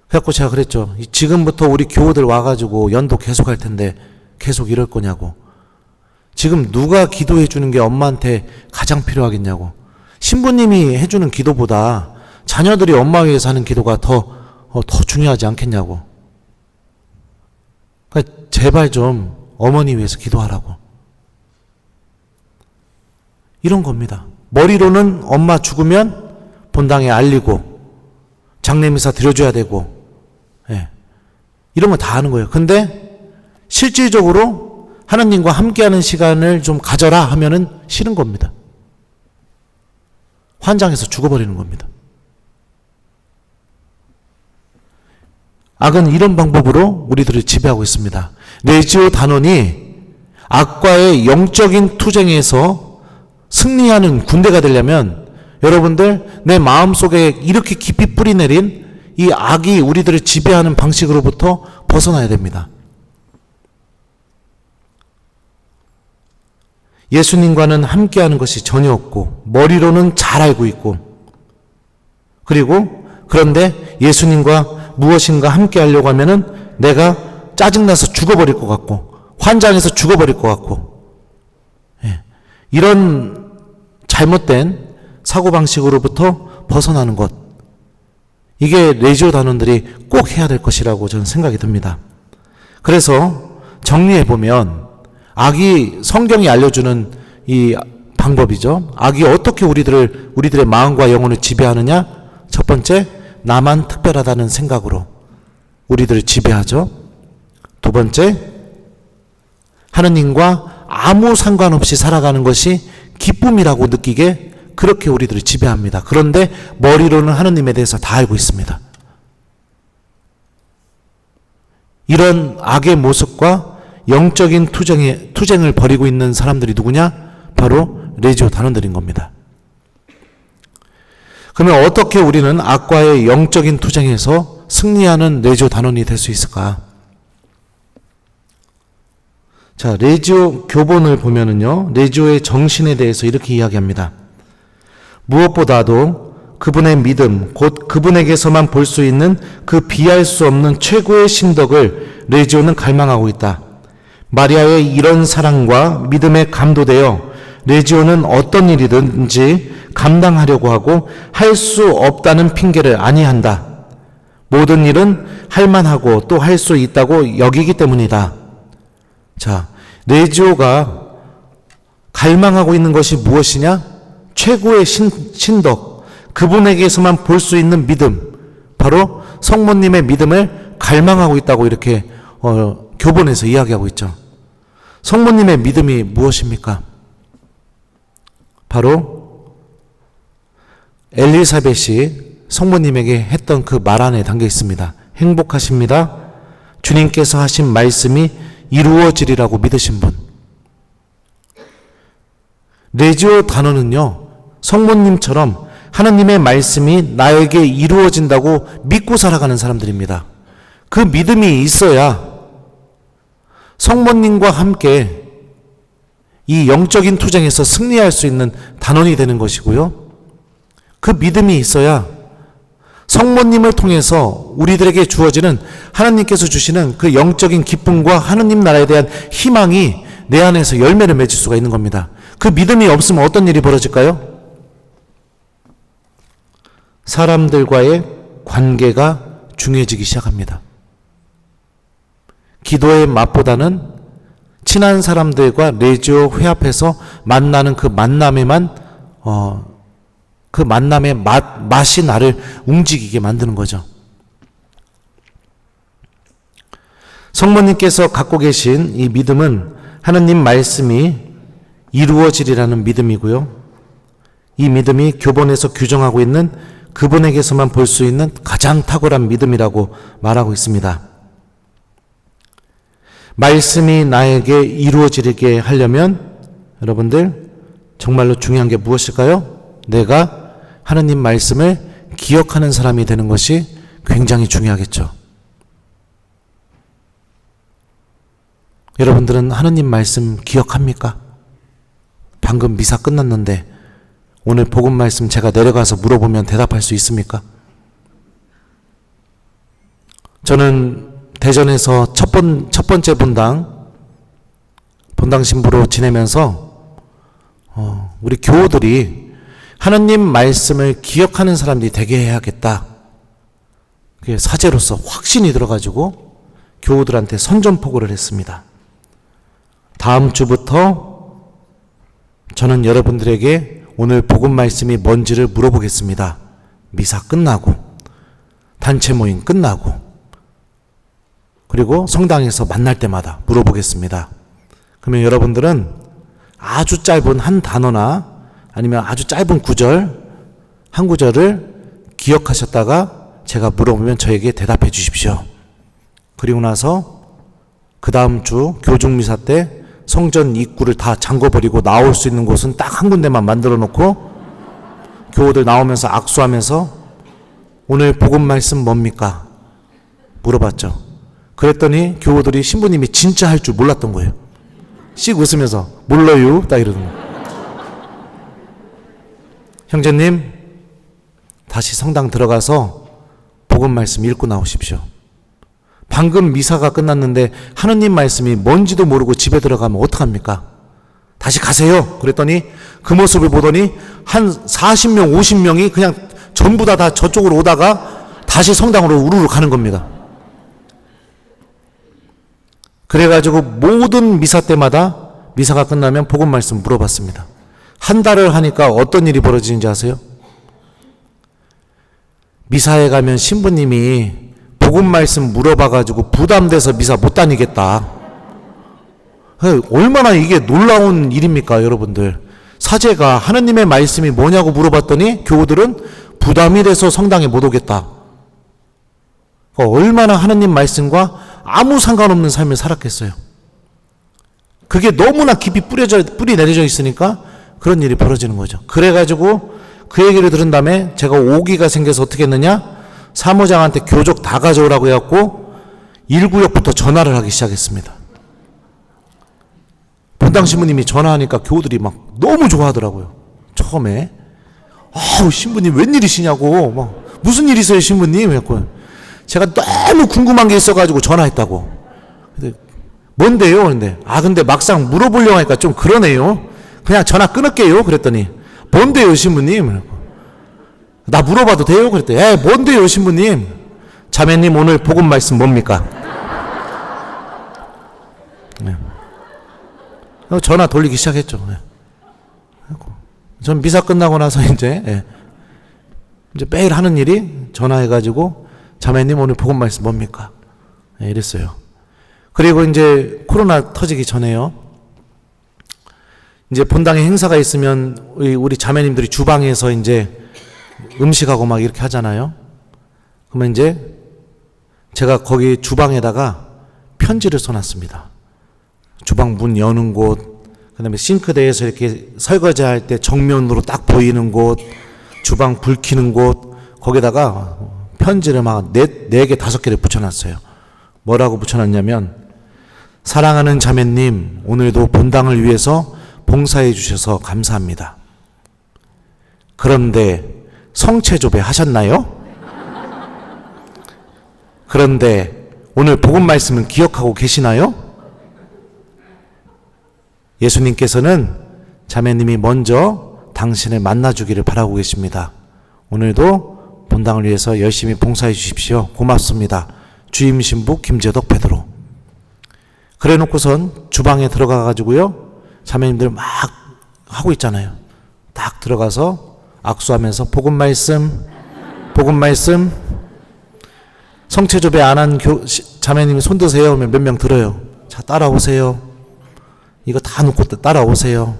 그래갖고 제가 그랬죠. 지금부터 우리 교우들 와가지고 연도 계속 할 텐데 계속 이럴 거냐고. 지금 누가 기도해 주는 게 엄마한테 가장 필요하겠냐고. 신부님이 해주는 기도보다 자녀들이 엄마 위해서 하는 기도가 더 중요하지 않겠냐고. 그러니까 제발 좀 어머니 위해서 기도하라고. 이런 겁니다. 머리로는 엄마 죽으면 본당에 알리고 장례미사 드려줘야 되고, 예. 이런 거 다 하는 거예요. 근데 실질적으로 하나님과 함께하는 시간을 좀 가져라 하면은 싫은 겁니다. 환장해서 죽어버리는 겁니다. 악은 이런 방법으로 우리들을 지배하고 있습니다. 레지오 단원이 악과의 영적인 투쟁에서 승리하는 군대가 되려면 여러분들 내 마음속에 이렇게 깊이 뿌리내린 이 악이 우리들을 지배하는 방식으로부터 벗어나야 됩니다. 예수님과는 함께하는 것이 전혀 없고 머리로는 잘 알고 있고, 그리고 그런데 예수님과 무엇인가 함께하려고 하면은 내가 짜증나서 죽어버릴 것 같고 환장해서 죽어버릴 것 같고, 예. 이런 잘못된 사고방식으로부터 벗어나는 것, 이게 레지오 단원들이 꼭 해야 될 것이라고 저는 생각이 듭니다. 그래서 정리해보면 악이 성경이 알려주는 이 방법이죠. 악이 어떻게 우리들의 마음과 영혼을 지배하느냐? 첫 번째, 나만 특별하다는 생각으로 우리들을 지배하죠. 두 번째, 하느님과 아무 상관없이 살아가는 것이 기쁨이라고 느끼게 그렇게 우리들을 지배합니다. 그런데 머리로는 하느님에 대해서 다 알고 있습니다. 이런 악의 모습과 영적인 투쟁을 벌이고 있는 사람들이 누구냐? 바로 레지오 단원들인 겁니다. 그러면 어떻게 우리는 악과의 영적인 투쟁에서 승리하는 레지오 단원이 될 수 있을까? 자, 레지오 교본을 보면은요, 레지오의 정신에 대해서 이렇게 이야기합니다. 무엇보다도 그분의 믿음, 곧 그분에게서만 볼 수 있는 그 비할 수 없는 최고의 신덕을 레지오는 갈망하고 있다. 마리아의 이런 사랑과 믿음에 감도되어 레지오는 어떤 일이든지 감당하려고 하고 할 수 없다는 핑계를 아니한다. 모든 일은 할 만하고 또 할 수 있다고 여기기 때문이다. 자, 레지오가 갈망하고 있는 것이 무엇이냐? 최고의 신덕, 그분에게서만 볼 수 있는 믿음, 바로 성모님의 믿음을 갈망하고 있다고 이렇게 교본에서 이야기하고 있죠. 성모님의 믿음이 무엇입니까? 바로 엘리사벳이 성모님에게 했던 그 말 안에 담겨 있습니다. 행복하십니다. 주님께서 하신 말씀이 이루어지리라고 믿으신 분. 레지오 단원은요, 성모님처럼 하나님의 말씀이 나에게 이루어진다고 믿고 살아가는 사람들입니다. 그 믿음이 있어야 성모님과 함께 이 영적인 투쟁에서 승리할 수 있는 단원이 되는 것이고요. 그 믿음이 있어야 성모님을 통해서 우리들에게 주어지는 하나님께서 주시는 그 영적인 기쁨과 하나님 나라에 대한 희망이 내 안에서 열매를 맺을 수가 있는 겁니다. 그 믿음이 없으면 어떤 일이 벌어질까요? 사람들과의 관계가 중요해지기 시작합니다. 기도의 맛보다는 친한 사람들과 레지오 회합해서 만나는 그 만남에만 그 만남의 맛이 나를 움직이게 만드는 거죠. 성모님께서 갖고 계신 이 믿음은 하나님 말씀이 이루어지리라는 믿음이고요. 이 믿음이 교본에서 규정하고 있는 그분에게서만 볼 수 있는 가장 탁월한 믿음이라고 말하고 있습니다. 말씀이 나에게 이루어지게 하려면 여러분들 정말로 중요한 게 무엇일까요? 내가 하나님 말씀을 기억하는 사람이 되는 것이 굉장히 중요하겠죠. 여러분들은 하나님 말씀 기억합니까? 방금 미사 끝났는데 오늘 복음 말씀 제가 내려가서 물어보면 대답할 수 있습니까? 저는 대전에서 첫 번째 본당 본당 신부로 지내면서 우리 교우들이 하느님 말씀을 기억하는 사람들이 되게 해야겠다. 그게 사제로서 확신이 들어가지고 교우들한테 선전포고를 했습니다. 다음 주부터 저는 여러분들에게 오늘 복음 말씀이 뭔지를 물어보겠습니다. 미사 끝나고, 단체 모임 끝나고, 그리고 성당에서 만날 때마다 물어보겠습니다. 그러면 여러분들은 아주 짧은 한 단어나 아니면 아주 짧은 구절, 한 구절을 기억하셨다가 제가 물어보면 저에게 대답해 주십시오. 그리고 나서 그 다음 주 교중미사 때 성전 입구를 다 잠궈버리고 나올 수 있는 곳은 딱 한 군데만 만들어 놓고 교우들 나오면서 악수하면서 오늘 복음 말씀 뭡니까? 물어봤죠. 그랬더니 교우들이 신부님이 진짜 할 줄 몰랐던 거예요. 씩 웃으면서 몰라요 딱 이러는 거예요. 형제님, 다시 성당 들어가서 복음 말씀 읽고 나오십시오. 방금 미사가 끝났는데 하느님 말씀이 뭔지도 모르고 집에 들어가면 어떡합니까? 다시 가세요. 그랬더니 그 모습을 보더니 한 40명, 50명이 그냥 전부 다 저쪽으로 오다가 다시 성당으로 우르르 가는 겁니다. 그래가지고 모든 미사 때마다 미사가 끝나면 복음 말씀 물어봤습니다. 한 달을 하니까 어떤 일이 벌어지는지 아세요? 미사에 가면 신부님이 복음 말씀 물어봐가지고 부담돼서 미사 못 다니겠다. 얼마나 이게 놀라운 일입니까, 여러분들. 사제가 하느님의 말씀이 뭐냐고 물어봤더니 교우들은 부담이 돼서 성당에 못 오겠다. 얼마나 하느님 말씀과 아무 상관없는 삶을 살았겠어요. 그게 너무나 깊이 뿌리 내려져 있으니까 그런 일이 벌어지는 거죠. 그래가지고 그 얘기를 들은 다음에 제가 오기가 생겨서 어떻게 했느냐? 사무장한테 교적 다 가져오라고 해갖고 1구역부터 전화를 하기 시작했습니다. 본당 신부님이 전화하니까 교우들이 막 너무 좋아하더라고요. 처음에 신부님 웬일이시냐고, 막 무슨 일 있어요 신부님? 했고 제가 너무 궁금한 게 있어가지고 전화했다고. 근데 뭔데요? 근데 막상 물어보려고 하니까 좀 그러네요. 그냥 전화 끊을게요. 그랬더니 뭔데요 신부님? 나 물어봐도 돼요? 그랬더니 뭔데요 신부님? 자매님 오늘 복음 말씀 뭡니까? 네. 전화 돌리기 시작했죠. 네. 전 미사 끝나고 나서 이제 매일 하는 일이 전화해가지고 자매님 오늘 복음 말씀 뭡니까? 네, 이랬어요. 그리고 이제 코로나 터지기 전에요. 이제 본당에 행사가 있으면 우리 자매님들이 주방에서 이제 음식하고 막 이렇게 하잖아요. 그러면 이제 제가 거기 주방에다가 편지를 써놨습니다. 주방 문 여는 곳, 그 다음에 싱크대에서 이렇게 설거지할 때 정면으로 딱 보이는 곳, 주방 불 켜는 곳, 거기다가 편지를 막 4개, 5개를 붙여놨어요. 뭐라고 붙여놨냐면, 사랑하는 자매님, 오늘도 본당을 위해서 봉사해 주셔서 감사합니다. 그런데 성체조배 하셨나요? 그런데 오늘 복음 말씀은 기억하고 계시나요? 예수님께서는 자매님이 먼저 당신을 만나주기를 바라고 계십니다. 오늘도 본당을 위해서 열심히 봉사해 주십시오. 고맙습니다. 주임 신부 김재덕 베드로. 그래 놓고선 주방에 들어가 가지고요, 자매님들 막 하고 있잖아요. 딱 들어가서 악수하면서 복음 말씀 성체조배 안 한 자매님이 손 드세요 하면 몇 명 들어요. 자, 따라오세요. 이거 다 놓고 따라오세요.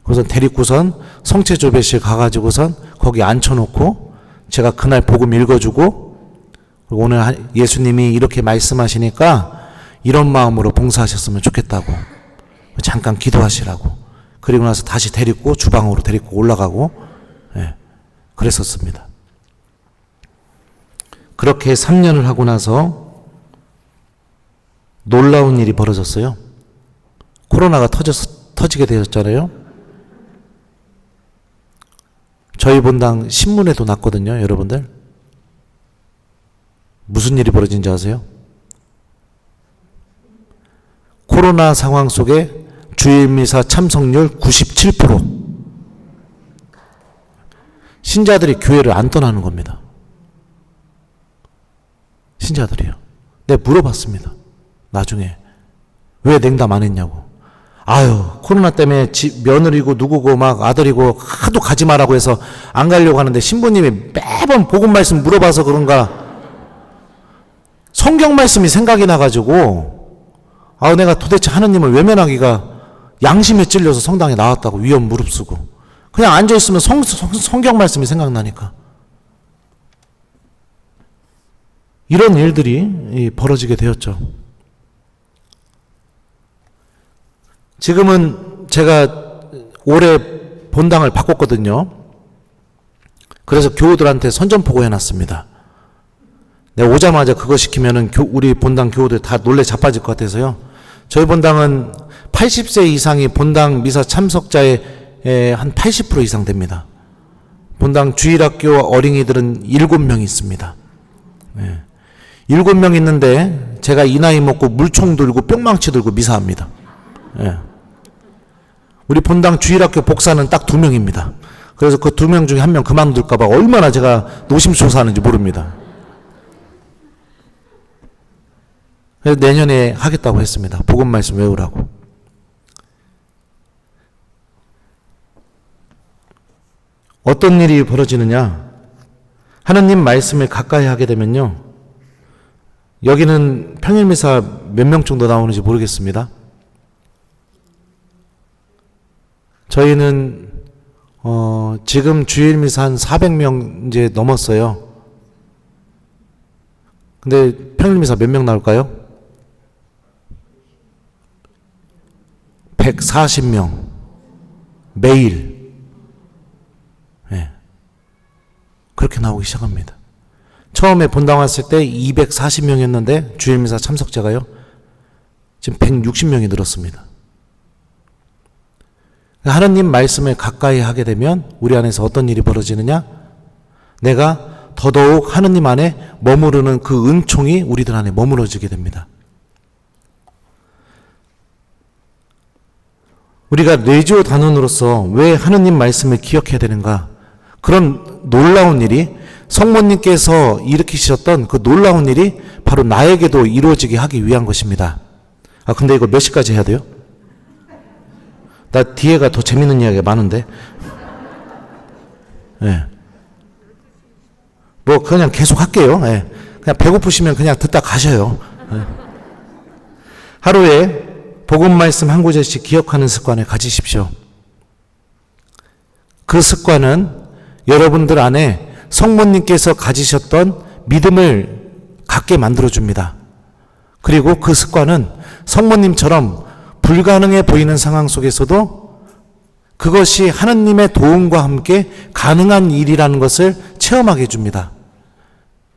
그래서 데리고선 성체조배실 가가지고선 거기 앉혀놓고 제가 그날 복음 읽어주고, 그리고 오늘 예수님이 이렇게 말씀하시니까 이런 마음으로 봉사하셨으면 좋겠다고 잠깐 기도하시라고. 그리고 나서 다시 데리고 주방으로 데리고 올라가고, 그랬었습니다. 그렇게 3년을 하고 나서 놀라운 일이 벌어졌어요. 코로나가 터지게 되었잖아요. 저희 본당 신문에도 났거든요, 여러분들. 무슨 일이 벌어진지 아세요? 코로나 상황 속에 주일미사 참석률 97%. 신자들이 교회를 안 떠나는 겁니다. 신자들이요. 내가 물어봤습니다. 나중에 왜 냉담 안 했냐고. 아유, 코로나 때문에 며느리고 누구고 막 아들이고 하도 가지 마라고 해서 안 가려고 하는데 신부님이 매번 복음 말씀 물어봐서 그런가 성경 말씀이 생각이 나가지고 내가 도대체 하느님을 외면하기가 양심에 찔려서 성당에 나왔다고 위험 무릅쓰고 그냥 앉아있으면 성경 말씀이 생각나니까. 이런 일들이 벌어지게 되었죠. 지금은 제가 올해 본당을 바꿨거든요. 그래서 교우들한테 선전포고 해놨습니다. 내가 오자마자 그거 시키면은 우리 본당 교우들 다 놀래 자빠질 것 같아서요. 저희 본당은 80세 이상이 본당 미사 참석자의 한 80% 이상 됩니다. 본당 주일학교 어린이들은 7명 있습니다. 네. 7명 있는데 제가 이 나이 먹고 물총 들고 뿅망치 들고 미사합니다. 네. 우리 본당 주일학교 복사는 딱 2명입니다. 그래서 그 2명 중에 1명 그만둘까봐 얼마나 제가 노심초사하는지 모릅니다. 그래서 내년에 하겠다고 했습니다. 복음 말씀 외우라고. 어떤 일이 벌어지느냐? 하느님 말씀을 가까이 하게 되면요. 여기는 평일미사 몇 명 정도 나오는지 모르겠습니다. 저희는 지금 주일미사 한 400명 이제 넘었어요. 근데 평일미사 몇 명 나올까요? 140명 매일. 네. 그렇게 나오기 시작합니다. 처음에 본당 왔을 때 240명이었는데 주일미사 참석자가요 지금 160명이 늘었습니다. 하나님 말씀을 가까이 하게 되면 우리 안에서 어떤 일이 벌어지느냐? 내가 더더욱 하나님 안에 머무르는 그 은총이 우리들 안에 머무러지게 됩니다. 우리가 레지오 단원으로서 왜 하나님 말씀을 기억해야 되는가? 그런 놀라운 일이 성모님께서 일으키셨던 그 놀라운 일이 바로 나에게도 이루어지게 하기 위한 것입니다. 근데 이거 몇 시까지 해야 돼요? 나 뒤에가 더 재밌는 이야기가 많은데. 네. 뭐 그냥 계속 할게요. 네. 그냥 배고프시면 그냥 듣다 가셔요. 네. 하루에 복음 말씀 한 구절씩 기억하는 습관을 가지십시오. 그 습관은 여러분들 안에 성모님께서 가지셨던 믿음을 갖게 만들어줍니다. 그리고 그 습관은 성모님처럼 불가능해 보이는 상황 속에서도 그것이 하느님의 도움과 함께 가능한 일이라는 것을 체험하게 해줍니다.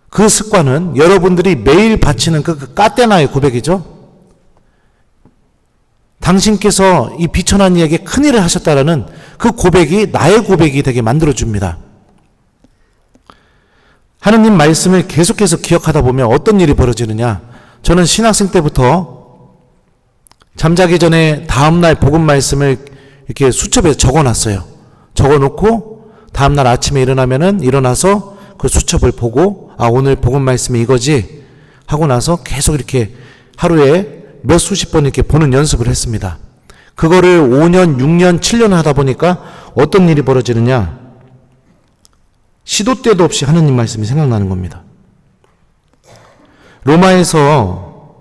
그 습관은 여러분들이 매일 바치는 그 까떼나의 고백이죠. 당신께서 이 비천한 이에게 큰일을 하셨다라는 그 고백이 나의 고백이 되게 만들어줍니다. 하느님 말씀을 계속해서 기억하다 보면 어떤 일이 벌어지느냐? 저는 신학생 때부터 잠자기 전에 다음날 복음 말씀을 이렇게 수첩에 적어놨어요. 적어놓고 다음날 아침에 일어나서 그 수첩을 보고 오늘 복음 말씀이 이거지 하고 나서 계속 이렇게 하루에 몇 수십 번 이렇게 보는 연습을 했습니다. 그거를 5년, 6년, 7년 하다 보니까 어떤 일이 벌어지느냐? 시도 때도 없이 하느님 말씀이 생각나는 겁니다. 로마에서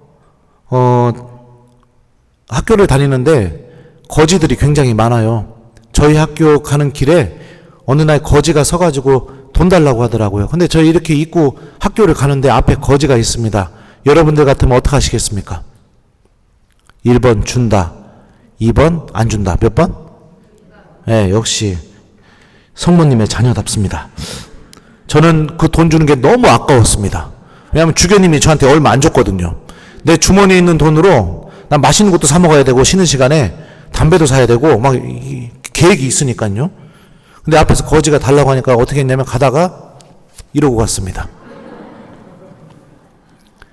학교를 다니는데 거지들이 굉장히 많아요. 저희 학교 가는 길에 어느 날 거지가 서가지고 돈 달라고 하더라고요. 근데 저희 이렇게 입고 학교를 가는데 앞에 거지가 있습니다. 여러분들 같으면 어떻게 하시겠습니까? 1번 준다. 2번 안 준다. 몇 번? 네, 역시 성모님의 자녀답습니다. 저는 그 돈 주는 게 너무 아까웠습니다. 왜냐하면 주교님이 저한테 얼마 안 줬거든요. 내 주머니에 있는 돈으로 난 맛있는 것도 사 먹어야 되고 쉬는 시간에 담배도 사야 되고 막 계획이 있으니까요. 근데 앞에서 거지가 달라고 하니까 어떻게 했냐면 가다가 이러고 갔습니다.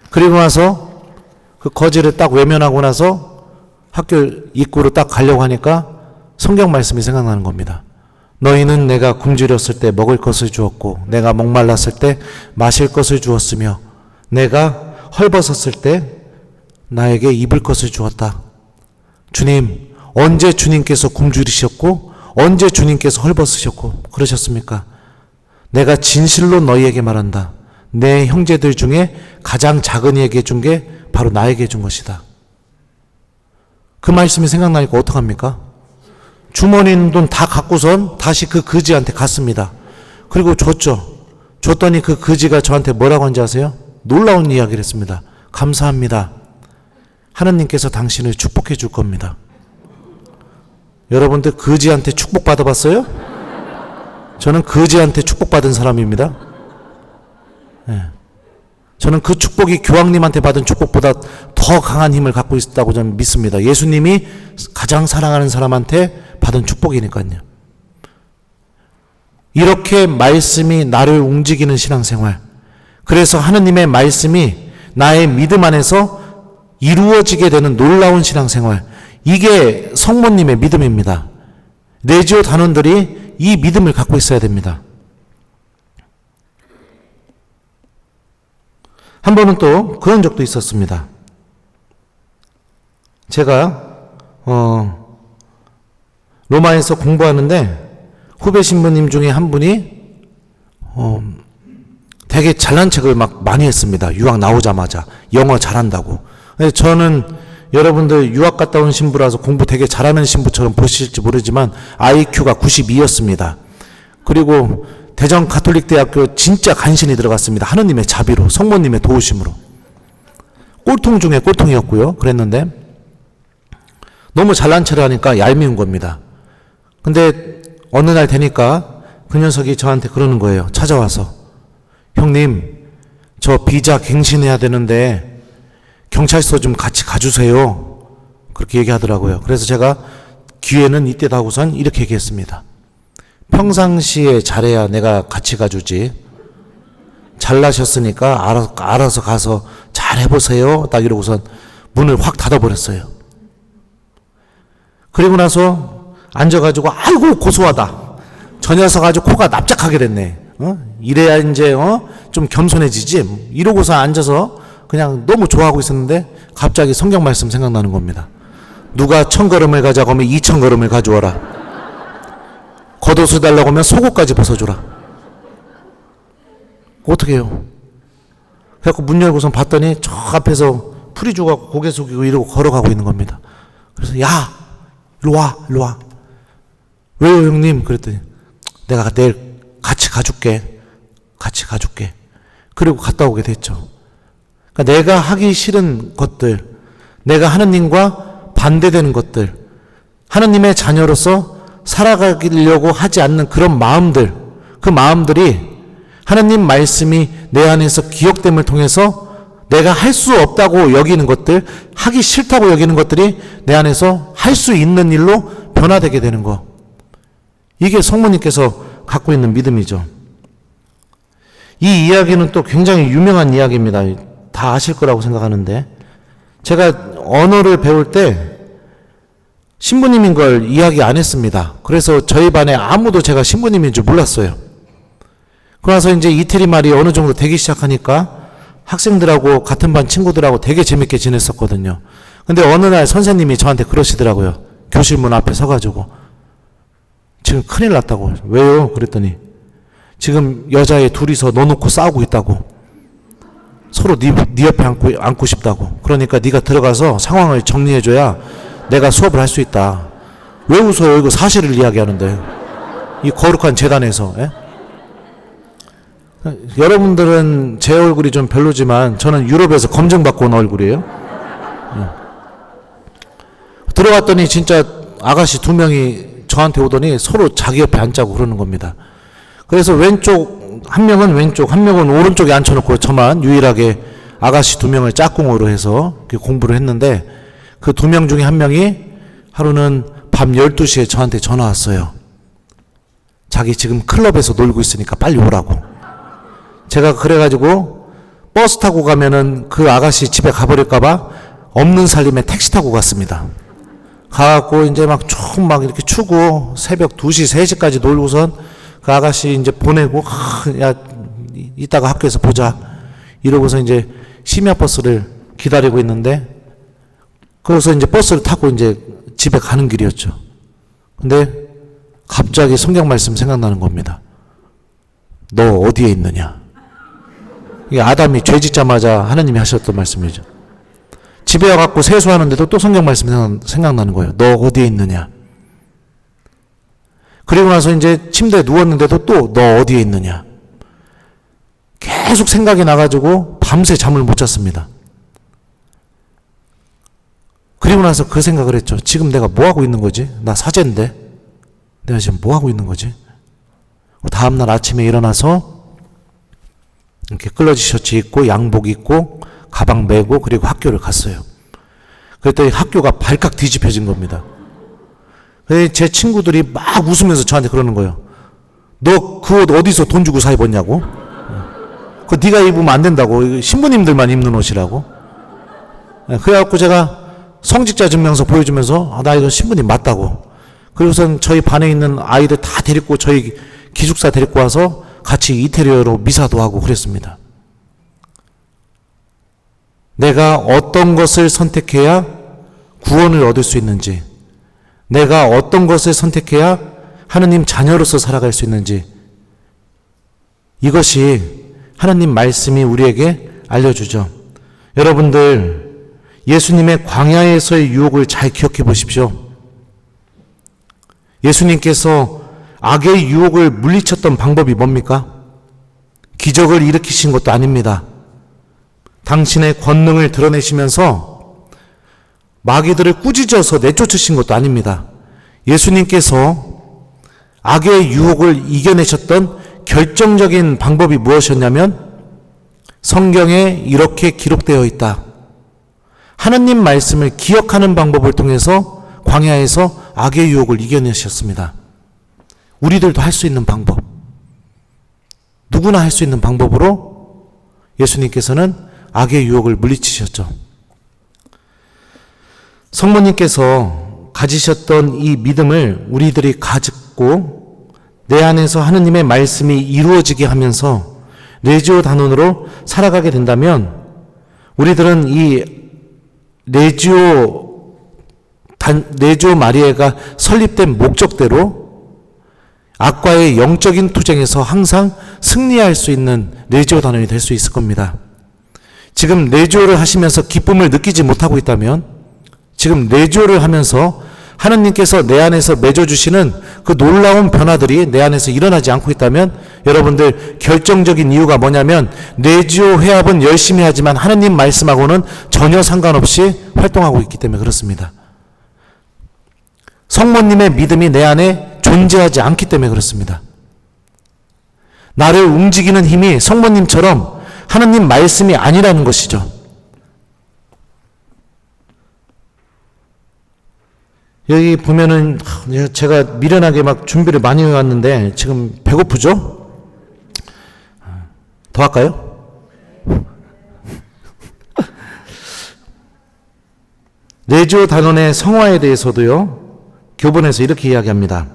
그리고 나서 그 거지를 딱 외면하고 나서 학교 입구로 딱 가려고 하니까 성경 말씀이 생각나는 겁니다. 너희는 내가 굶주렸을 때 먹을 것을 주었고 내가 목말랐을 때 마실 것을 주었으며 내가 헐벗었을 때 나에게 입을 것을 주었다. 주님, 언제 주님께서 굶주리셨고 언제 주님께서 헐벗으셨고 그러셨습니까? 내가 진실로 너희에게 말한다. 내 형제들 중에 가장 작은 이에게 준 게 바로 나에게 준 것이다. 그 말씀이 생각나니까 어떡합니까? 주머니 있는 돈 다 갖고선 다시 그 거지한테 갔습니다. 그리고 줬죠. 줬더니 그 거지가 저한테 뭐라고 한지 아세요? 놀라운 이야기를 했습니다. 감사합니다. 하나님께서 당신을 축복해 줄 겁니다. 여러분들 거지한테 축복 받아봤어요? 저는 거지한테 축복받은 사람입니다. 네. 저는 그 축복이 교황님한테 받은 축복보다 더 강한 힘을 갖고 있다고 저는 믿습니다. 예수님이 가장 사랑하는 사람한테 받은 축복이니까요. 이렇게 말씀이 나를 움직이는 신앙생활, 그래서 하느님의 말씀이 나의 믿음 안에서 이루어지게 되는 놀라운 신앙생활, 이게 성모님의 믿음입니다. 레지오 단원들이 이 믿음을 갖고 있어야 됩니다. 한 번은 또 그런 적도 있었습니다. 제가 로마에서 공부하는데 후배 신부님 중에 한 분이 되게 잘난 척을 막 많이 했습니다. 유학 나오자마자 영어 잘한다고. 저는 여러분들 유학 갔다 온 신부라서 공부 되게 잘하는 신부처럼 보실지 모르지만 IQ가 92였습니다. 그리고 대전 가톨릭대학교 진짜 간신히 들어갔습니다. 하느님의 자비로, 성모님의 도우심으로. 꼴통 중에 꼴통이었고요. 그랬는데 너무 잘난 체를 하니까 얄미운 겁니다. 근데 어느 날 되니까 그 녀석이 저한테 그러는 거예요. 찾아와서, 형님, 저 비자 갱신해야 되는데 경찰서 좀 같이 가주세요. 그렇게 얘기하더라고요. 그래서 제가 기회는 이때다 하고선 이렇게 얘기했습니다. 평상시에 잘해야 내가 같이 가주지. 잘나셨으니까 알아서 가서 잘 해보세요. 딱 이러고선 문을 확 닫아버렸어요. 그리고 나서 앉아가지고 아이고 고소하다. 저 녀석 아주 코가 납작하게 됐네. 이래야 이제 좀 겸손해지지. 이러고서 앉아서 그냥 너무 좋아하고 있었는데 갑자기 성경 말씀 생각나는 겁니다. 누가 1000걸음을 가자고 하면 2000걸음을 가져와라. 겉옷을 달라고 하면 속옷까지 벗어줘라. 어떻게 해요? 그래갖고 문 열고선 봤더니 저 앞에서 풀이 죽어갖고 고개 숙이고 이러고 걸어가고 있는 겁니다. 그래서 야, 일로 와. 왜요 형님? 그랬더니 내가 내일 같이 가줄게. 그리고 갔다 오게 됐죠. 그러니까 내가 하기 싫은 것들, 내가 하느님과 반대되는 것들, 하느님의 자녀로서 살아가려고 하지 않는 그런 마음들, 그 마음들이 하느님 말씀이 내 안에서 기억됨을 통해서 내가 할 수 없다고 여기는 것들, 하기 싫다고 여기는 것들이 내 안에서 할 수 있는 일로 변화되게 되는 거. 이게 성모님께서 갖고 있는 믿음이죠. 이 이야기는 또 굉장히 유명한 이야기입니다. 다 아실 거라고 생각하는데, 제가 언어를 배울 때 신부님인 걸 이야기 안 했습니다. 그래서 저희 반에 아무도 제가 신부님인 줄 몰랐어요. 그러나서 이제 이태리 말이 어느 정도 되기 시작하니까 학생들하고 같은 반 친구들하고 되게 재밌게 지냈었거든요. 근데 어느 날 선생님이 저한테 그러시더라고요. 교실 문 앞에 서가지고, 지금 큰일 났다고. 왜요? 그랬더니 지금 여자애 둘이서 너 놓고 싸우고 있다고. 서로 네 옆에 앉고 싶다고. 그러니까 네가 들어가서 상황을 정리해줘야 내가 수업을 할 수 있다. 왜 웃어요? 이거 사실을 이야기하는데. 이 거룩한 재단에서. 예? 여러분들은 제 얼굴이 좀 별로지만 저는 유럽에서 검증받고 온 얼굴이에요. 예. 들어갔더니 진짜 아가씨 2명이 저한테 오더니 서로 자기 옆에 앉자고 그러는 겁니다. 그래서 한 명은 왼쪽, 한 명은 오른쪽에 앉혀놓고 저만 유일하게 아가씨 2명을 짝꿍으로 해서 공부를 했는데, 그 2명 중에 한 명이 하루는 밤 12시에 저한테 전화 왔어요. 자기 지금 클럽에서 놀고 있으니까 빨리 오라고. 제가 그래가지고 버스 타고 가면은 그 아가씨 집에 가버릴까봐 없는 살림에 택시 타고 갔습니다. 가갖고 이제 막 쭉 막 이렇게 추고 새벽 2시, 3시까지 놀고선 그 아가씨 이제 보내고, 야, 이따가 학교에서 보자. 이러고서 이제 심야버스를 기다리고 있는데, 그래서 이제 버스를 타고 이제 집에 가는 길이었죠. 근데 갑자기 성경 말씀 생각나는 겁니다. 너 어디에 있느냐? 이게 아담이 죄 짓자마자 하나님이 하셨던 말씀이죠. 집에 와갖고 세수하는데도 또 성경 말씀 생각나는 거예요. 너 어디에 있느냐? 그리고 나서 이제 침대에 누웠는데도 또 너 어디에 있느냐? 계속 생각이 나가지고 밤새 잠을 못 잤습니다. 그리고 나서 그 생각을 했죠. 지금 내가 뭐 하고 있는 거지? 나 사제인데 내가 지금 뭐 하고 있는 거지? 다음날 아침에 일어나서 이렇게 클러지 셔츠 입고 양복 입고 가방 메고 그리고 학교를 갔어요. 그랬더니 학교가 발칵 뒤집혀진 겁니다. 제 친구들이 막 웃으면서 저한테 그러는 거예요. 너 그 옷 어디서 돈 주고 사 입었냐고? 그거 네가 입으면 안 된다고. 신부님들만 입는 옷이라고. 그래갖고 제가 성직자 증명서 보여주면서 나 이거 신부님 맞다고. 그리고선 저희 반에 있는 아이들 다 데리고 저희 기숙사 데리고 와서 같이 이태리어로 미사도 하고 그랬습니다. 내가 어떤 것을 선택해야 구원을 얻을 수 있는지, 내가 어떤 것을 선택해야 하느님 자녀로서 살아갈 수 있는지, 이것이 하나님 말씀이 우리에게 알려주죠. 여러분들 예수님의 광야에서의 유혹을 잘 기억해 보십시오. 예수님께서 악의 유혹을 물리쳤던 방법이 뭡니까? 기적을 일으키신 것도 아닙니다. 당신의 권능을 드러내시면서 마귀들을 꾸짖어서 내쫓으신 것도 아닙니다. 예수님께서 악의 유혹을 이겨내셨던 결정적인 방법이 무엇이었냐면 성경에 이렇게 기록되어 있다. 하느님 말씀을 기억하는 방법을 통해서 광야에서 악의 유혹을 이겨내셨습니다. 우리들도 할 수 있는 방법, 누구나 할 수 있는 방법으로 예수님께서는 악의 유혹을 물리치셨죠. 성모님께서 가지셨던 이 믿음을 우리들이 가지고 내 안에서 하느님의 말씀이 이루어지게 하면서 레지오 단원으로 살아가게 된다면 우리들은 이 레지오 마리아가 설립된 목적대로 악과의 영적인 투쟁에서 항상 승리할 수 있는 레지오 단원이 될 수 있을 겁니다. 지금 레지오를 하시면서 기쁨을 느끼지 못하고 있다면, 지금 레지오를 하면서 하느님께서 내 안에서 맺어주시는 그 놀라운 변화들이 내 안에서 일어나지 않고 있다면, 여러분들 결정적인 이유가 뭐냐면 레지오 회합은 열심히 하지만 하느님 말씀하고는 전혀 상관없이 활동하고 있기 때문에 그렇습니다. 성모님의 믿음이 내 안에 존재하지 않기 때문에 그렇습니다. 나를 움직이는 힘이 성모님처럼 하느님 말씀이 아니라는 것이죠. 여기 보면은 제가 미련하게 막 준비를 많이 해왔는데 지금 배고프죠? 더 할까요? 레지오 단원의 성화에 대해서도요, 교본에서 이렇게 이야기합니다.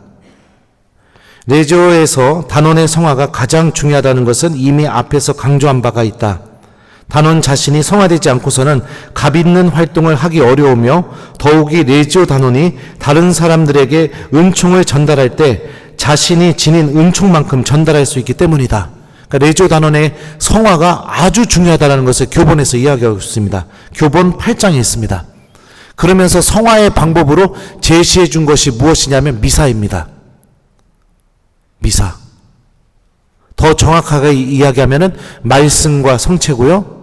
레지오에서 단원의 성화가 가장 중요하다는 것은 이미 앞에서 강조한 바가 있다. 단원 자신이 성화되지 않고서는 값 있는 활동을 하기 어려우며 더욱이 레지오 단원이 다른 사람들에게 은총을 전달할 때 자신이 지닌 은총만큼 전달할 수 있기 때문이다. 그러니까 레지오 단원의 성화가 아주 중요하다는 것을 교본에서 이야기하고 있습니다. 교본 8장에 있습니다. 그러면서 성화의 방법으로 제시해 준 것이 무엇이냐면 미사입니다. 미사. 더 정확하게 이야기하면 말씀과 성체고요.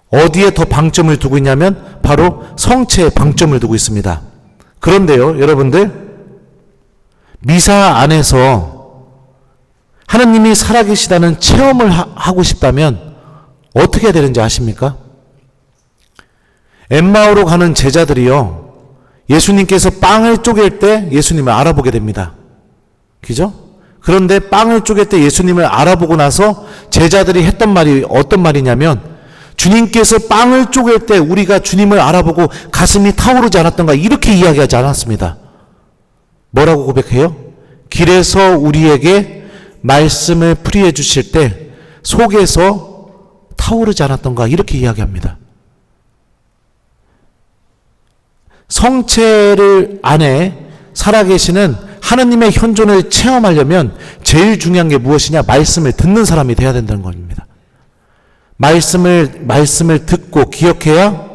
어디에 더 방점을 두고 있냐면 바로 성체에 방점을 두고 있습니다. 그런데요, 여러분들, 미사 안에서 하느님이 살아계시다는 체험을 하고 싶다면 어떻게 해야 되는지 아십니까? 엠마오로 가는 제자들이요, 예수님께서 빵을 쪼갤 때 예수님을 알아보게 됩니다. 그죠? 그런데 빵을 쪼갤 때 예수님을 알아보고 나서 제자들이 했던 말이 어떤 말이냐면 주님께서 빵을 쪼갤 때 우리가 주님을 알아보고 가슴이 타오르지 않았던가 이렇게 이야기하지 않았습니다. 뭐라고 고백해요? 길에서 우리에게 말씀을 풀이해 주실 때 속에서 타오르지 않았던가 이렇게 이야기합니다. 성체를 안에 살아계시는 하나님의 현존을 체험하려면 제일 중요한 게 무엇이냐? 말씀을 듣는 사람이 돼야 된다는 겁니다. 말씀을 듣고 기억해야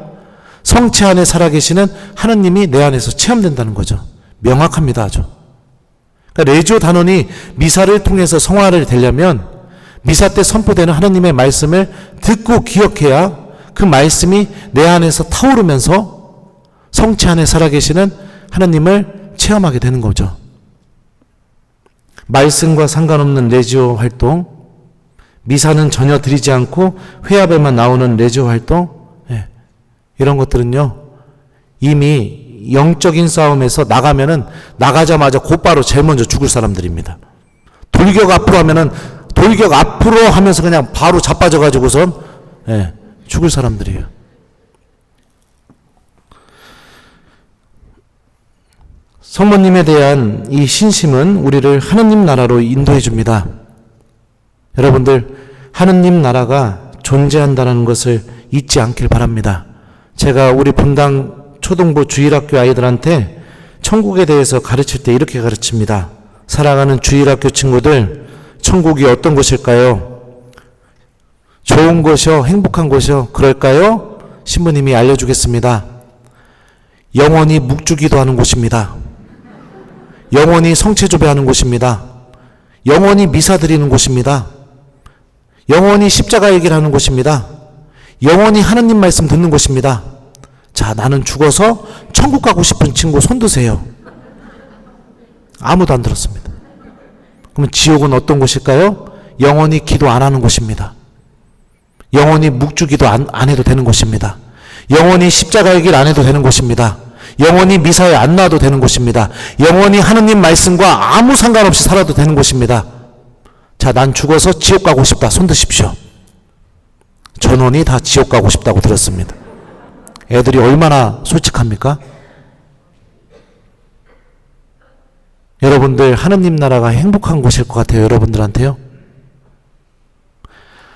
성체 안에 살아계시는 하나님이 내 안에서 체험된다는 거죠. 명확합니다, 아주. 그러니까 레지오 단원이 미사를 통해서 성화를 되려면 미사 때 선포되는 하나님의 말씀을 듣고 기억해야 그 말씀이 내 안에서 타오르면서 성체 안에 살아계시는 하나님을 체험하게 되는 거죠. 말씀과 상관없는 레지오 활동, 미사는 전혀 드리지 않고 회합에만 나오는 레지오 활동, 이런 것들은요, 이미 영적인 싸움에서 나가자마자 곧바로 제일 먼저 죽을 사람들입니다. 돌격 앞으로 하면은 돌격 앞으로 하면서 그냥 바로 자빠져가지고선 죽을 사람들이에요. 성모님에 대한 이 신심은 우리를 하느님 나라로 인도해 줍니다. 여러분들, 하느님 나라가 존재한다는 것을 잊지 않길 바랍니다. 제가 우리 본당 초등부 주일학교 아이들한테 천국에 대해서 가르칠 때 이렇게 가르칩니다. 사랑하는 주일학교 친구들, 천국이 어떤 곳일까요? 좋은 곳이요? 행복한 곳이요? 그럴까요? 신부님이 알려주겠습니다. 영원히 묵주기도 하는 곳입니다. 영원히 성체조배하는 곳입니다. 영원히 미사 드리는 곳입니다. 영원히 십자가 얘기를 하는 곳입니다. 영원히 하나님 말씀 듣는 곳입니다. 자, 나는 죽어서 천국 가고 싶은 친구 손 드세요. 아무도 안 들었습니다. 그러면 지옥은 어떤 곳일까요? 영원히 기도 안 하는 곳입니다. 영원히 묵주기도 안 해도 되는 곳입니다. 영원히 십자가 얘기를 안 해도 되는 곳입니다. 영원히 미사에 안 나와도 되는 곳입니다. 영원히 하느님 말씀과 아무 상관없이 살아도 되는 곳입니다. 자, 난 죽어서 지옥 가고 싶다. 손 드십시오. 전원이 다 지옥 가고 싶다고 들었습니다. 애들이 얼마나 솔직합니까? 여러분들, 하느님 나라가 행복한 곳일 것 같아요. 여러분들한테요.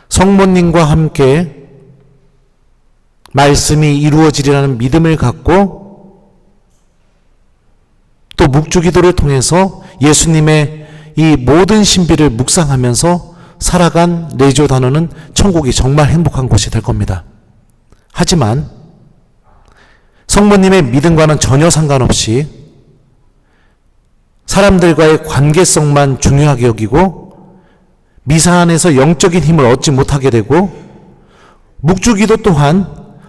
성모님과 함께 말씀이 이루어지리라는 믿음을 갖고 또 묵주기도를 통해서 예수님의 이 모든 신비를 묵상하면서 살아간 레지오 단원은 천국이 정말 행복한 곳이 될 겁니다. 하지만 성모님의 믿음과는 전혀 상관없이 사람들과의 관계성만 중요하게 여기고 미사 안에서 영적인 힘을 얻지 못하게 되고 묵주기도 또한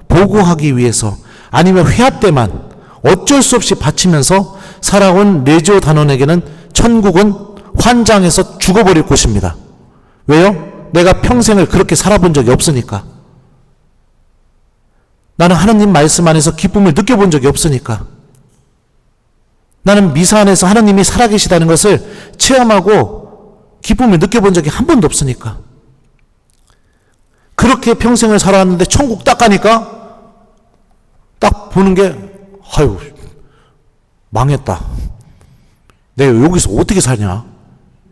보고하기 위해서 아니면 회합 때만 어쩔 수 없이 바치면서 살아온 레지오 단원에게는 천국은 환장해서 죽어버릴 곳입니다. 왜요? 내가 평생을 그렇게 살아본 적이 없으니까. 나는 하나님 말씀 안에서 기쁨을 느껴본 적이 없으니까. 나는 미사 안에서 하나님이 살아계시다는 것을 체험하고 기쁨을 느껴본 적이 한 번도 없으니까. 그렇게 평생을 살아왔는데 천국 딱 가니까 딱 보는 게 아유 망했다. 내가 여기서 어떻게 사냐?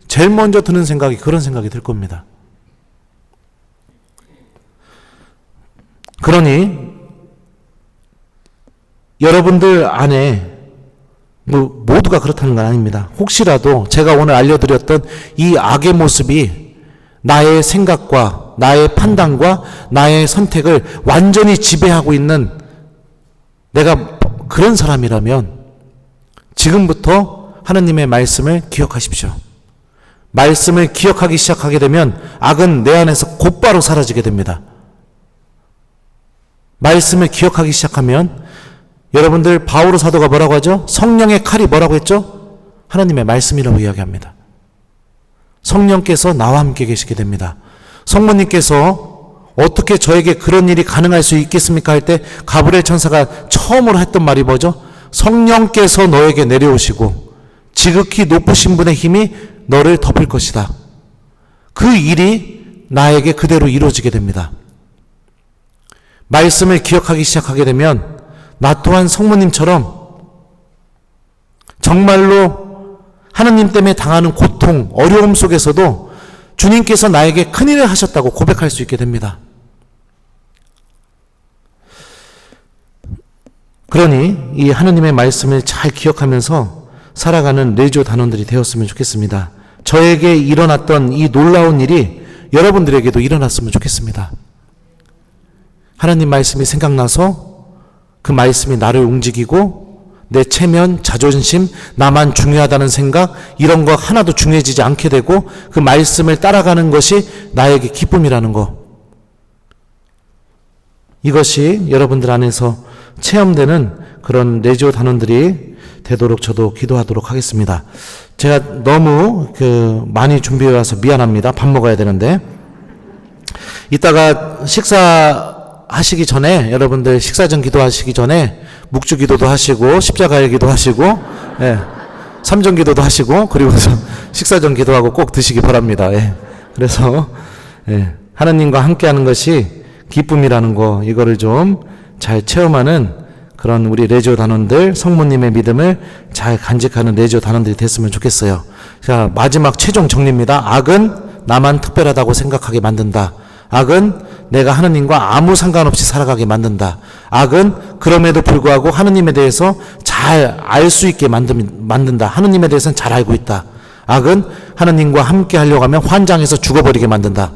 제일 먼저 드는 생각이 그런 생각이 들 겁니다. 그러니 여러분들 안에 모두가 그렇다는 건 아닙니다. 혹시라도 제가 오늘 알려드렸던 이 악의 모습이 나의 생각과 나의 판단과 나의 선택을 완전히 지배하고 있는 내가 그런 사람이라면 지금부터 하느님의 말씀을 기억하십시오. 말씀을 기억하기 시작하게 되면 악은 내 안에서 곧바로 사라지게 됩니다. 말씀을 기억하기 시작하면 여러분들 바오로 사도가 뭐라고 하죠? 성령의 칼이 뭐라고 했죠? 하나님의 말씀이라고 이야기합니다. 성령께서 나와 함께 계시게 됩니다. 성모님께서 어떻게 저에게 그런 일이 가능할 수 있겠습니까? 할 때 가브리엘 천사가 처음으로 했던 말이 뭐죠? 성령께서 너에게 내려오시고 지극히 높으신 분의 힘이 너를 덮을 것이다. 그 일이 나에게 그대로 이루어지게 됩니다. 말씀을 기억하기 시작하게 되면 나 또한 성모님처럼 정말로 하나님 때문에 당하는 고통, 어려움 속에서도 주님께서 나에게 큰일을 하셨다고 고백할 수 있게 됩니다. 그러니 이 하나님의 말씀을 잘 기억하면서 살아가는 레지오 단원들이 되었으면 좋겠습니다. 저에게 일어났던 이 놀라운 일이 여러분들에게도 일어났으면 좋겠습니다. 하나님 말씀이 생각나서 그 말씀이 나를 움직이고 내 체면, 자존심, 나만 중요하다는 생각, 이런 거 하나도 중요해지지 않게 되고 그 말씀을 따라가는 것이 나에게 기쁨이라는 거. 이것이 여러분들 안에서 체험되는 그런 레지오 단원들이 되도록 저도 기도하도록 하겠습니다. 제가 너무 많이 준비해 와서 미안합니다. 밥 먹어야 되는데. 이따가 식사하시기 전에, 여러분들 식사 전 기도하시기 전에 묵주 기도도 하시고 십자가의 기도하시고 삼전 기도도 하시고 그리고 식사 전 기도하고 꼭 드시기 바랍니다. 그래서 하나님과 함께하는 것이 기쁨이라는 거, 이거를 좀 잘 체험하는 그런 우리 레지오 단원들, 성모님의 믿음을 잘 간직하는 레지오 단원들이 됐으면 좋겠어요. 자, 마지막 최종 정리입니다. 악은 나만 특별하다고 생각하게 만든다. 악은 내가 하나님과 아무 상관없이 살아가게 만든다. 악은 그럼에도 불구하고 하나님에 대해서 잘 알 수 있게 만든다. 하나님에 대해서는 잘 알고 있다. 악은 하나님과 함께 하려고 하면 환장해서 죽어버리게 만든다.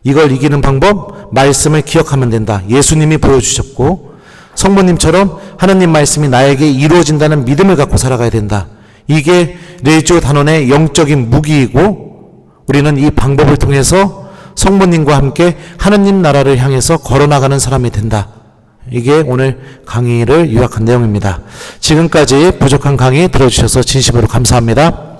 이걸 이기는 방법, 말씀을 기억하면 된다. 예수님이 보여주셨고 성모님처럼 하나님 말씀이 나에게 이루어진다는 믿음을 갖고 살아가야 된다. 이게 레지오 단원의 영적인 무기이고 우리는 이 방법을 통해서 성모님과 함께 하나님 나라를 향해서 걸어나가는 사람이 된다. 이게 오늘 강의를 요약한 내용입니다. 지금까지 부족한 강의 들어주셔서 진심으로 감사합니다.